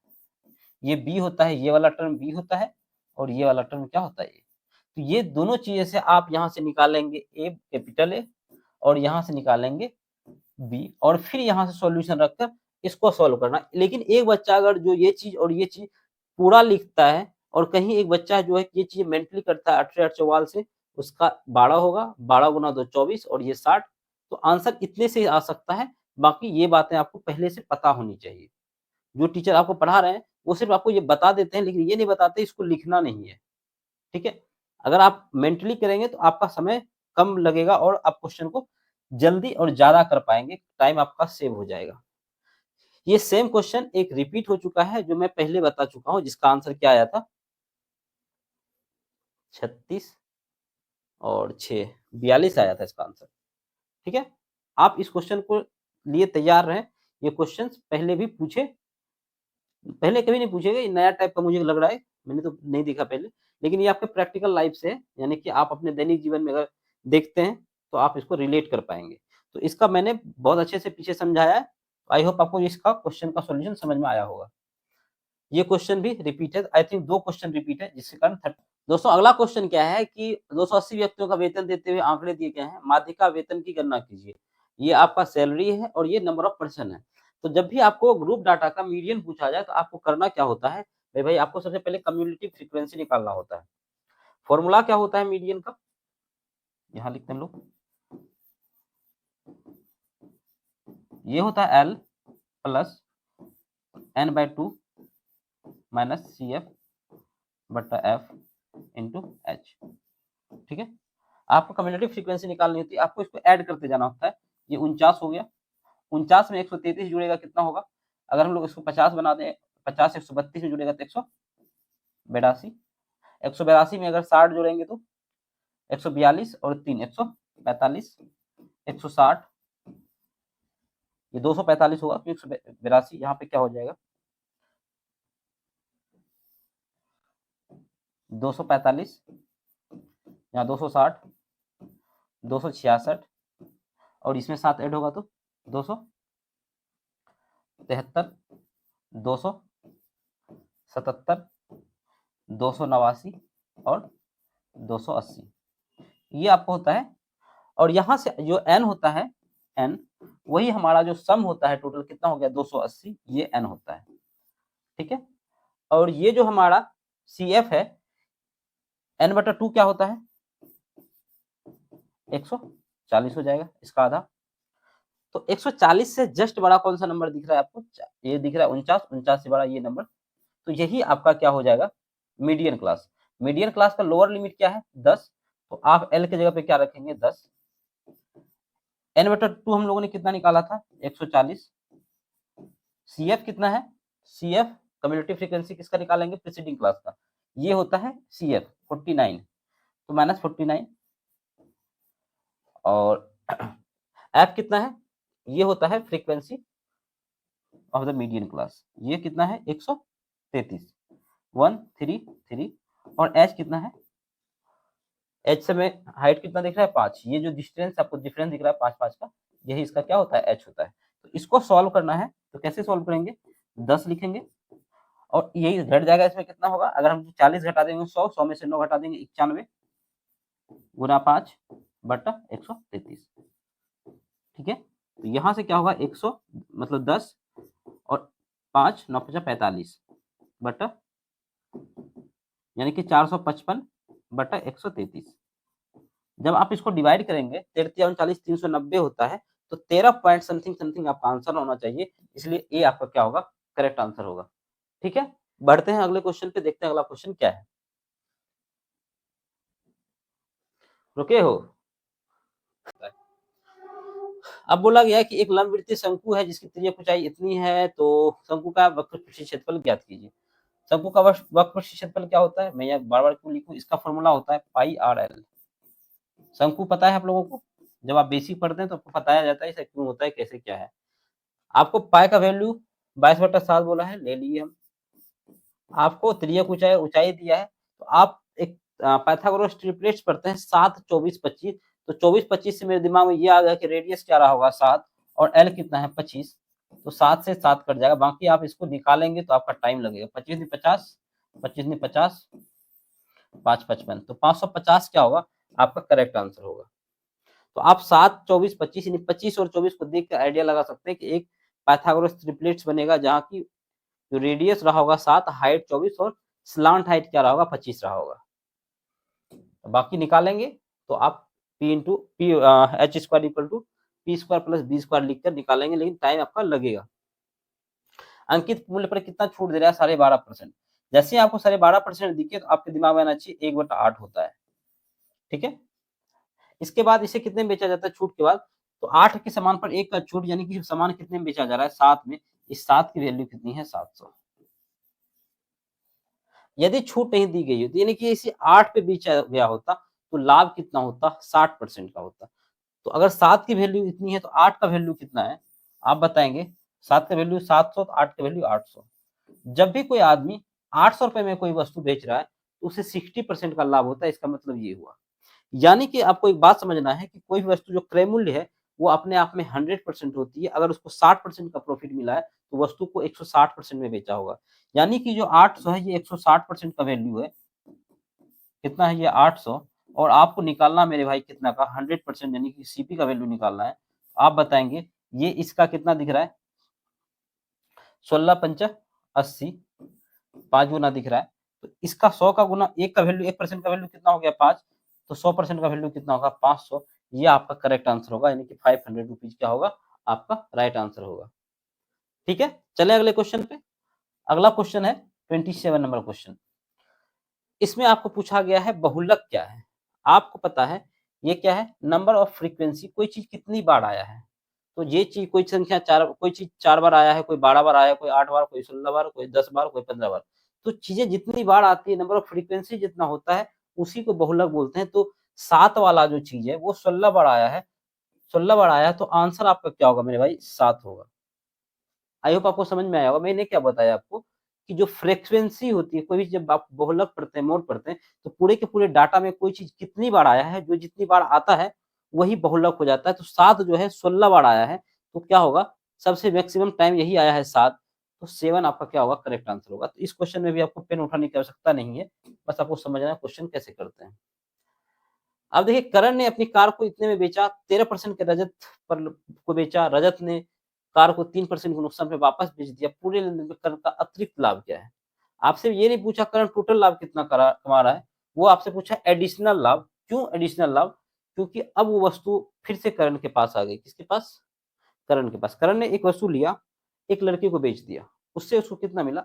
ये बी होता है, ये वाला टर्म बी होता है और ये वाला टर्म क्या होता है ए, तो ये दोनों चीजें से आप यहाँ से निकालेंगे ए कैपिटल ए और यहाँ से निकालेंगे बी और फिर यहाँ से सॉल्यूशन रखकर इसको सॉल्व करना। लेकिन एक बच्चा अगर जो ये चीज और ये चीज पूरा लिखता है और कहीं एक बच्चा जो है ये चीज मेंटली करता है 18 चौवाल से, उसका 12 होगा, 12 गुना 2 24 और ये 60, तो आंसर इतने से आ सकता है। बाकी ये बातें आपको पहले से पता होनी चाहिए। जो टीचर आपको पढ़ा रहे हैं वो सिर्फ आपको ये बता देते हैं, लेकिन ये नहीं बताते इसको लिखना नहीं है, ठीक है। अगर आप मेंटली करेंगे तो आपका समय कम लगेगा और आप क्वेश्चन को जल्दी और ज्यादा कर पाएंगे, टाइम आपका सेव हो जाएगा। ये सेम क्वेश्चन एक रिपीट हो चुका है जो मैं पहले बता चुका हूं, जिसका आंसर क्या आया था 36 और 6 42 आया था इसका आंसर, ठीक है। आप इस क्वेश्चन को लिए तैयार रहें, ये क्वेश्चन पहले भी पूछे, पहले कभी नहीं पूछेगा, ये नया टाइप का मुझे लग रहा है, मैंने तो नहीं देखा पहले, लेकिन ये आपके प्रैक्टिकल लाइफ से है, यानी कि आप अपने दैनिक जीवन में अगर देखते हैं तो आप इसको रिलेट कर पाएंगे। तो इसका मैंने बहुत अच्छे से पीछे समझाया है, आई होप आपको इसका क्वेश्चन का सॉल्यूशन समझ में आया होगा। ये क्वेश्चन भी रिपीट है, आई थिंक 2 क्वेश्चन रिपीट है जिसके कारण दोस्तों अगला क्वेश्चन क्या है कि 280 व्यक्तियों का वेतन देते हुए आंकड़े दिए गए हैं, माध्यिका वेतन की गणना कीजिए। ये आपका सैलरी है और ये नंबर ऑफ पर्सन है। तो जब भी आपको ग्रुप डाटा का मीडियन पूछा जाए तो आपको करना क्या होता है भाई, आपको सबसे पहले कम्युलेटिव फ्रीक्वेंसी निकालना होता है। फॉर्मूला क्या होता है मीडियन का, यहाँ लिखते हैं लोग, ये होता है l plus n by 2 minus c f बटा एफ इंटू एच, ठीक है। आपको कम्युलेटिव फ्रीक्वेंसी निकालनी होती है, आपको इसको ऐड करते जाना होता है। ये 49 हो गया, 49 में 133 जुड़ेगा कितना होगा, अगर हम लोग इसको 50 बना दें, 50 132 में जुड़ेगा तो 182, 182 में अगर 60 जोड़ेंगे तो 142 और 3 145, 160, ये 245 होगा, तो 182 यहाँ पे क्या हो जाएगा 245, यहाँ 260, 266 और इसमें 7 ऐड होगा तो 273, 277, 289 और 280, ये आपको होता है। और यहाँ से जो n होता है n, वही हमारा जो सम होता है टोटल कितना हो गया 280, ये n होता है, ठीक है। और ये जो हमारा CF है n बटा 2 क्या होता है 140 हो जाएगा, इसका आधा। तो 140 से जस्ट बड़ा कौन सा नंबर दिख रहा है आपको, ये दिख रहा है 49, 49 से बड़ा ये नंबर, तो यही आपका क्या हो जाएगा मीडियन क्लास। मीडियन क्लास का लोअर लिमिट क्या है 10, तो आप L के जगह पे क्या रखेंगे 10। n बटा 2 हम लोगों ने कितना निकाला था 140। CF कितना है, CF कम्युलेटिव फ्रीक्वेंसी किसका निकालेंगे प्रीसीडिंग क्लास का, ये होता है CF 49, तो माइनस 49 और F कितना है, ये होता है frequency of the median class, ये कितना है 133 133 और H कितना है, H से में हाइट कितना दिख रहा है 5, ये जो डिस्टेंस आपको डिफरेंस दिख रहा है 5 5 का, यही इसका क्या होता है H होता है। तो इसको सॉल्व करना है तो कैसे सॉल्व करेंगे 10 लिखेंगे और यही घट जाएगा, इसमें कितना होगा अगर हम 40 घटा देंगे 100, 100 में से 9 घटा देंगे 91 गुना 5 बटा 133, ठीक है। तो यहाँ से क्या होगा 100 मतलब 10 और 5 9 5 45 बटा यानी कि 455 बटा 133। जब आप इसको डिवाइड करेंगे 33 39 390 होता है, तो 13 पॉइंट समथिंग समथिंग आपका आंसर होना चाहिए, इसलिए ए आपका क्या होगा, करेक्ट आंसर होगा। ठीक है, बढ़ते हैं अगले क्वेश्चन पे, देखते हैं अगला क्वेश्चन क्या है। रुके हो? अब बोला गया है कि एक लंबवृत्तीय शंकु है जिसकी त्रिज्या ऊंचाई इतनी है, तो शंकु का वक्रपृष्ठीय क्षेत्रफल ज्ञात कीजिए। शंकु का वक्रपृष्ठीय क्षेत्रफल क्या होता है, मैं यह बार बार क्यों लिखूं, इसका फॉर्मूला होता है पाई आर एल। शंकु पता है आप लोगों को, जब आप बेसिक पढ़ते हैं तो आपको बताया जाता है ऐसा क्यों होता है, कैसे क्या है। आपको पाई का वैल्यू 22/7 बोला है, ले लिए हम। आपको त्रिज्या ऊंचाई ऊंचाई दिया है, तो आप एक पाइथागोरस ट्रिपलेट्स पढ़ते हैं 7, 24, 25। तो 24, 25 से मेरे दिमाग में ये आ गया कि रेडियस क्या रहा होगा 7, और एल कितना है 25। तो 7 से 7 कट जाएगा, बाकी आप इसको निकालेंगे तो आपका टाइम लगेगा। 25 ने 50, 25 ने 50, 5 55, तो 550 क्या होगा, आपका करेक्ट आंसर होगा। तो आप 7, 24, 25 यानी 25 और 24 को देख कर आइडिया लगा सकते हैं कि एक पाइथागोरस ट्रिपलेट्स बनेगा जहाँ की जो रेडियस रहा होगा 7, हाइट 24 और स्लांट हाइट क्या रहा होगा 25 रहा होगा। तो बाकी निकालेंगे तो आप p into p h square equal to p square plus b square लिखकर निकालेंगे, लेकिन टाइम आपका लगेगा। अंकित मूल्य पर कितना छूट दे रहा है, 12.5%। जैसे ही आपको 12.5% दिखे तो आपके दिमाग में आना चाहिए 1/8 होता है। ठीक है, इसके बाद इसे कितने में बेचा जाता है छूट के बाद, तो 8 के समान पर 1 का छूट, यानी कि सामान कितने में बेचा जा रहा है 7 में। इस 7 की वैल्यू कितनी है 700। यदि छूट नहीं दी गई होती, यानी कि इसे 8 पे बेचा गया होता, तो लाभ कितना होता 60% का होता। तो अगर 7 की वैल्यू इतनी है तो 8 का वैल्यू कितना है, आप बताएंगे। 7 का वैल्यू 700, तो 8 का वैल्यू 800। जब भी कोई आदमी 800 रुपए में कोई वस्तु बेच रहा है तो उसे 60% का लाभ होता है। इसका मतलब ये हुआ, यानी कि आपको एक बात समझना है कि कोई भी वस्तु जो क्रय मूल्य है वो अपने आप में 100% होती है। अगर उसको 60% का प्रॉफिट मिला है तो वस्तु को 160% में बेचा होगा। यानी कि जो 800 है ये 160% का वैल्यू है। कितना है ये 800, और आपको निकालना मेरे भाई कितना का 100%, यानी कि सीपी का वैल्यू निकालना है। आप बताएंगे ये इसका कितना दिख रहा है, 16 पंचा 80, 5 गुना दिख रहा है। तो इसका 100 का गुना 1 का वैल्यू, 1% का वैल्यू कितना हो गया 5, तो 100% का वैल्यू कितना होगा 500। ये आपका करेक्ट आंसर होगा, यानी कि 500 रुपीज क्या होगा आपका राइट आंसर होगा। ठीक है, चले अगले क्वेश्चन पे। अगला क्वेश्चन है 27 नंबर क्वेश्चन। इसमें आपको पूछा गया है बहुलक क्या है। आपको पता है ये क्या है, नंबर ऑफ फ्रीक्वेंसी, कोई चीज कितनी बार आया है। तो ये चीज कोई संख्या 4, कोई चीज 4 बार आया है, कोई 12 बार आया है, कोई 8 बार, कोई 16 बार, कोई 10 बार, कोई 15 बार। तो चीजें जितनी बार आती है, नंबर ऑफ फ्रीक्वेंसी जितना होता है उसी को बहुलक बोलते हैं। तो 7 वाला जो चीज है वो 16 बार आया है, 16 बार आया है, तो आंसर आपका क्या होगा मेरे भाई 7 होगा। आई होप आपको समझ में आया होगा। मैंने क्या बताया आपको कि जो फ्रीक्वेंसी होती है, कोई भी जब आप बहुलक पढ़ते हैं, मोड पढ़ते हैं, तो पूरे के पूरे डाटा में कोई चीज कितनी बार आया है, जो जितनी बार आता है वही बहुलक हो जाता है। तो 7 जो है 16 बार आया है, तो क्या होगा, सबसे मैक्सिमम टाइम यही आया है 7। तो 7 आपका क्या होगा करेक्ट आंसर होगा। तो इस क्वेश्चन में भी आपको पेन उठाने की आवश्यकता नहीं है, बस आपको समझना है क्वेश्चन कैसे करते हैं। अब देखिए, करण ने अपनी कार को इतने में बेचा, 13% के रजत पर को बेचा। रजत ने कार को 3% के नुकसान पे वापस बेच दिया। पूरे लेनदेन में करण का अतिरिक्त लाभ क्या है। आपसे ये नहीं पूछा करण टोटल लाभ कितना कमा रहा है, वो आपसे पूछा एडिशनल लाभ। क्यों एडिशनल लाभ, क्योंकि अब वो वस्तु फिर से करण के पास आ गई। किसके पास, करण के पास। करण ने एक वस्तु लिया, एक लड़के को बेच दिया, उससे उसको कितना मिला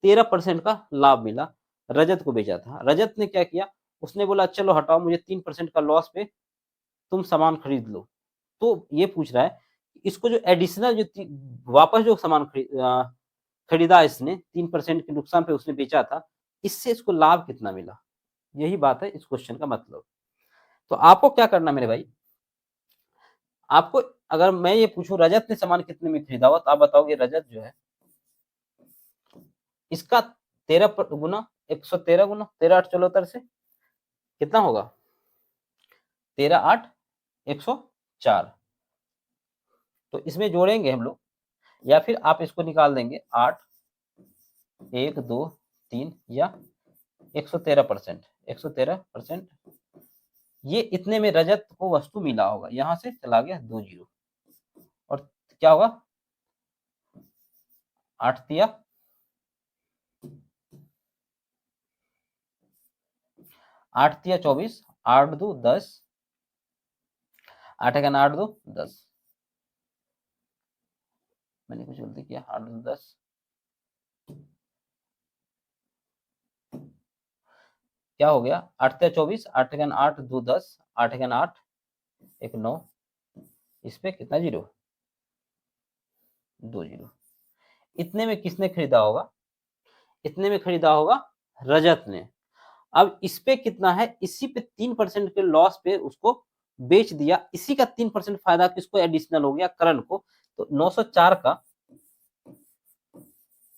13% का लाभ मिला। रजत को बेचा था, रजत ने क्या किया, उसने बोला चलो हटाओ, मुझे 3% का लॉस पे तुम सामान खरीद लो। तो ये पूछ रहा है इसको जो एडिशनल जो वापस जो सामान खरीदा इसने 3% के नुकसान पे उसने बेचा था, इससे इसको लाभ कितना मिला। यही बात है इस क्वेश्चन का मतलब। तो आपको क्या करना मेरे भाई, आपको अगर मैं ये पूछूं रजत ने सामान कितने में खरीदा हुआ, तो आप बताओगे रजत जो है इसका 13 गुना 113 गुना 13 8 से कितना होगा 13 8 104। तो इसमें जोड़ेंगे हम लोग, या फिर आप इसको निकाल देंगे 8 1 2 3 या 113%, 113%। ये इतने में रजत को वस्तु मिला होगा, यहां से चला गया 2 जीरो, और क्या होगा 8 तिया 24, 8 2 10, 8 8 2 10। मैंने कुछ गलती किया, 8 2 10, क्या हो गया, 8 3 24, 8 1 8 2 10, 8 1 8 1 9, इस पे कितना जीरो, 2 जीरो। इतने में किसने खरीदा होगा, इतने में खरीदा होगा रजत ने। अब इस पे कितना है, इसी पे 3% के लॉस पे उसको बेच दिया, इसी का 3% फायदा किसको एडिशनल हो गया, करण को। तो 904 का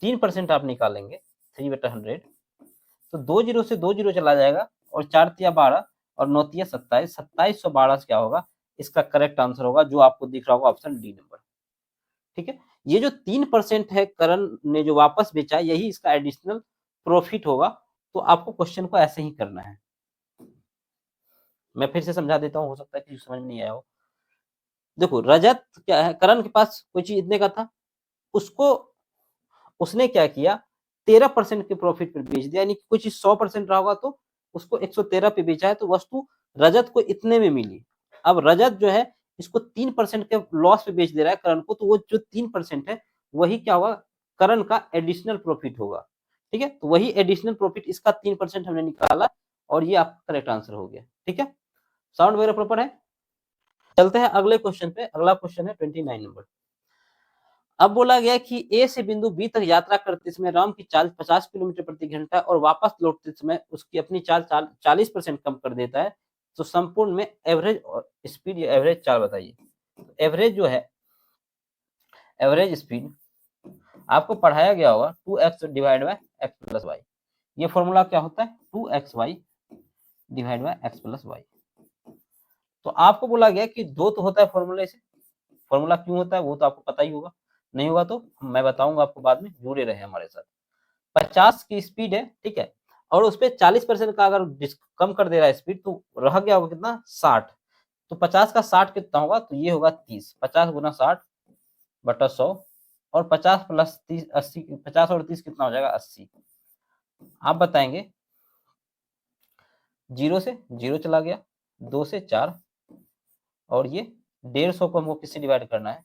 3% आप निकालेंगे 3/100, तो 2 जीरो से 2 जीरो चला जाएगा, और 4 तिया 12 और 9 तिया 27, 2712 क्या होगा, इसका करेक्ट आंसर होगा, जो आपको दिख रहा होगा ऑप्शन डी नंबर। ठीक है, ये जो 3% है करण ने जो वापस बेचा, यही इसका एडिशनल प्रॉफिट होगा। तो आपको क्वेश्चन को ऐसे ही करना है। मैं फिर से समझा देता हूँ, हो सकता है कि समझ में नहीं आया हो। देखो रजत क्या है, करण के पास कोई चीज इतने का था, उसको उसने क्या किया, 13% के प्रॉफिट पर बेच दिया, यानी कि कोई चीज 100% रहा होगा तो उसको 113 पे बेचा है, तो वस्तु रजत को इतने में मिली। अब रजत जो है इसको 3% के लॉस पे बेच दे रहा है करण को, तो वो जो 3% है वही क्या होगा, करण का एडिशनल प्रॉफिट होगा। ठीक है, तो वही एडिशनल प्रॉफिट, इसका 3% हमने निकाला, और ये आपका करेक्ट आंसर हो गया। ठीक है, साउंड वगैरह प्रॉपर है। चलते हैं अगले क्वेश्चन पे। अगला क्वेश्चन है 29 नंबर। अब बोला गया कि ए से बिंदु बी तक यात्रा करते समय राम की चाल 50 किलोमीटर प्रति घंटा और वापस लौटते समय उसकी अपनी चाल 40% कम कर देता है, तो संपूर्ण में एवरेज स्पीड या एवरेज चाल बताइए। एवरेज जो है, एवरेज स्पीड आपको पढ़ाया गया होगा 2x divide by x plus y. ये फॉर्मूला क्या होता है, 2xy divide by x plus y. तो आपको बोला गया कि दो तो होता है फॉर्मूला से, फॉर्मूला क्यों होता है वो तो आपको पता ही होगा, नहीं होगा तो मैं बताऊंगा आपको बाद में, जुड़े रहे हमारे साथ। 50 की स्पीड है, ठीक है, और उस पर 40% का अगर कम कर दे रहा है स्पीड, तो रह गया होगा कितना, 60। तो 50 का 60 कितना होगा, तो ये होगा 30, 50 गुना 60/100, और 50 प्लस 30 80, 50 और 30 कितना हो जाएगा, 80। आप बताएंगे, 0 से 0 चला गया, 2 से 4, और ये 150 को हमको किससे डिवाइड करना है,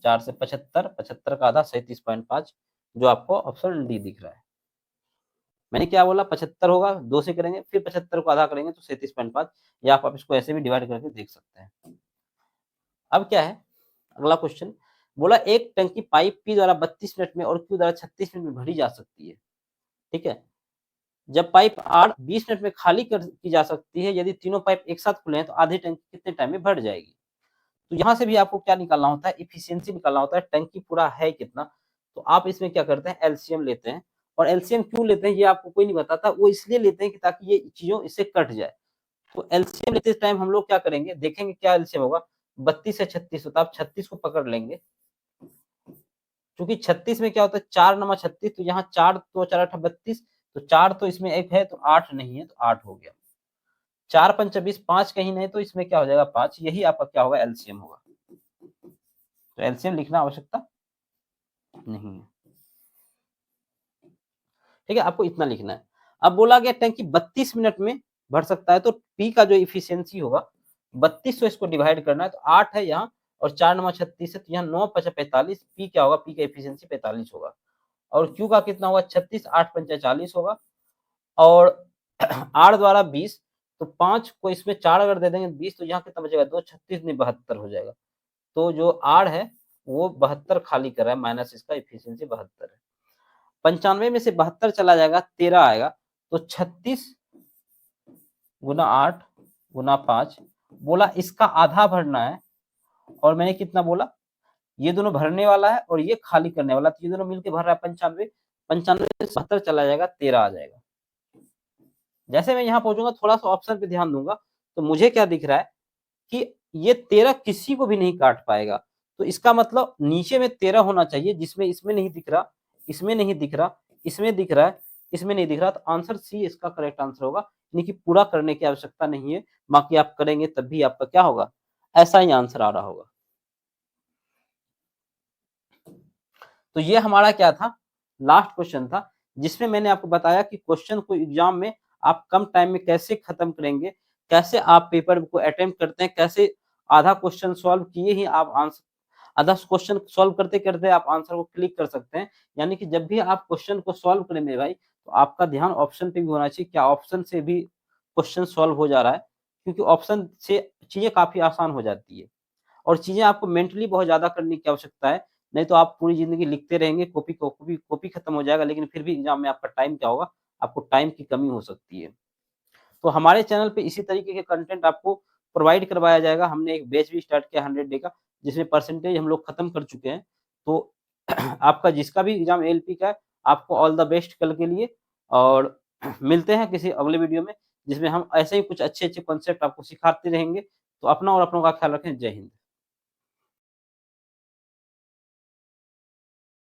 4 से 75, 75 का आधा 37.5, जो आपको ऑप्शन डी दिख रहा है। मैंने क्या बोला, 75 होगा, 2 से करेंगे, फिर 75 को आधा करेंगे तो 37.5, या आप इसको ऐसे भी डिवाइड करके देख सकते हैं। अब क्या है, अगला क्वेश्चन बोला एक टंकी पाइप पी द्वारा 32 मिनट में और क्यू द्वारा 36 मिनट में भरी जा सकती है। ठीक है, जब पाइप आर 20 मिनट में खाली की जा सकती है, यदि तीनों पाइप एक साथ खुले हैं तो आधी टंकी कितने टाइम में भर जाएगी। तो यहाँ से भी आपको क्या निकालना होता है, इफिशियंसी निकालना होता है, टंकी पूरा है कितना। तो आप इसमें क्या करते हैं, एलसीएम लेते हैं, और एलसीएम क्यों लेते हैं ये आपको कोई नहीं बताता, वो इसलिए लेते हैं कि ताकि ये चीजों इससे कट जाए। तो एलसीएम लेते टाइम हम लोग क्या करेंगे, देखेंगे क्या एलसीएम होगा, 32 से 36 होता है, आप 36 को पकड़ लेंगे, क्योंकि 36 में क्या होता है, 4 नमा 36, तो यहाँ 4 तो 4 8 32, तो 4 तो इसमें एक है, तो 8 नहीं है, तो 8 हो गया। 4 5 20, 5 कहीं नहीं, तो इसमें क्या हो जाएगा, 5, यही आपका क्या होगा, एलसीएम होगा। तो एलसीएम लिखना आवश्यकता नहीं है। ठीक है, आपको इतना लिखना है। अब बोला गया टैंकी 32 मिनट में भर सकता है, तो पी का जो इफिशियंसी होगा 32 से इसको डिवाइड करना है, तो 8 है यहाँ, और 4 9 36 है, तो यहाँ 9 5 45, पी क्या होगा, पी का इफिशियंसी 45 होगा, और क्यू का कितना होगा, 36, 8 5 40 होगा, और आर द्वारा 20, तो 5 को इसमें 4 अगर दे देंगे 20, तो यहाँ कितना बचेगा, 2 36 नहीं 72 हो जाएगा। तो जो आर है वो 72 खाली कर रहा है, माइनस इसका इफिशियंसी 72 है। 95 में से 72 चला जाएगा, 13 आएगा, तो 36 गुना 8 गुना 5, बोला इसका आधा भरना है, और मैंने कितना बोला, ये दोनों भरने वाला है और ये खाली करने वाला, तो ये दोनों मिलकर भर रहा है 95, 95 से 72 चला जाएगा, 13 आ जाएगा। जैसे मैं यहाँ पहुंचूंगा, थोड़ा सा ऑप्शन पे ध्यान दूंगा, तो मुझे क्या दिख रहा है कि ये 13 किसी को भी नहीं काट पाएगा, तो इसका मतलब नीचे में 13 होना चाहिए, जिसमें इसमें नहीं दिख रहा, इसमें नहीं दिख रहा, इसमें दिख रहा है, इसमें नहीं दिख रहा, तो आंसर सी इसका करेक्ट आंसर होगा। यानी कि पूरा करने की आवश्यकता नहीं है, बाकी आप करेंगे तब भी आपका क्या होगा, ऐसा ही आंसर आ रहा होगा। तो ये हमारा क्या था, लास्ट क्वेश्चन था, जिसमें मैंने आपको बताया कि क्वेश्चन को एग्जाम में आप कम टाइम में कैसे खत्म करेंगे, कैसे आप पेपर को अटेम्प्ट करते हैं, कैसे आधा क्वेश्चन सॉल्व किए ही आप आंसर अदर्स क्वेश्चन सॉल्व करते-करते आप आंसर को क्लिक कर सकते हैं। यानी कि जब भी आप क्वेश्चन को सॉल्व करें मेरे भाई, तो आपका ध्यान ऑप्शन पे भी होना चाहिए, क्या ऑप्शन से भी क्वेश्चन सॉल्व हो जा रहा है? क्योंकि ऑप्शन से चीज़ें काफ़ी आसान हो जाती है और चीज़ें आपको मेंटली बहुत ज़्यादा करने की आवश्यकता है, नहीं तो आप पूरी ज़िंदगी लिखते रहेंगे, कॉपी खत्म हो जाएगा, लेकिन फिर भी एग्ज़ाम में आपका टाइम क्या होगा? आपको टाइम की कमी हो सकती है। तो हमारे चैनल पे इसी तरीके के कंटेंट आपको प्रोवाइड करवाया जाएगा। हमने एक बैच भी स्टार्ट किया 100 डे का, जिसमें परसेंटेज हम लोग खत्म कर चुके हैं। तो आपका जिसका भी एग्ज़ाम एएलपी का है, आपको ऑल द बेस्ट कल के लिए और मिलते हैं किसी अगले वीडियो में, जिसमें हम ऐसे ही कुछ अच्छे-अच्छे कॉन्सेप्ट आपको सिखाते रहेंगे। तो अपना और अपनों का ख्याल रखें। जय हिंद।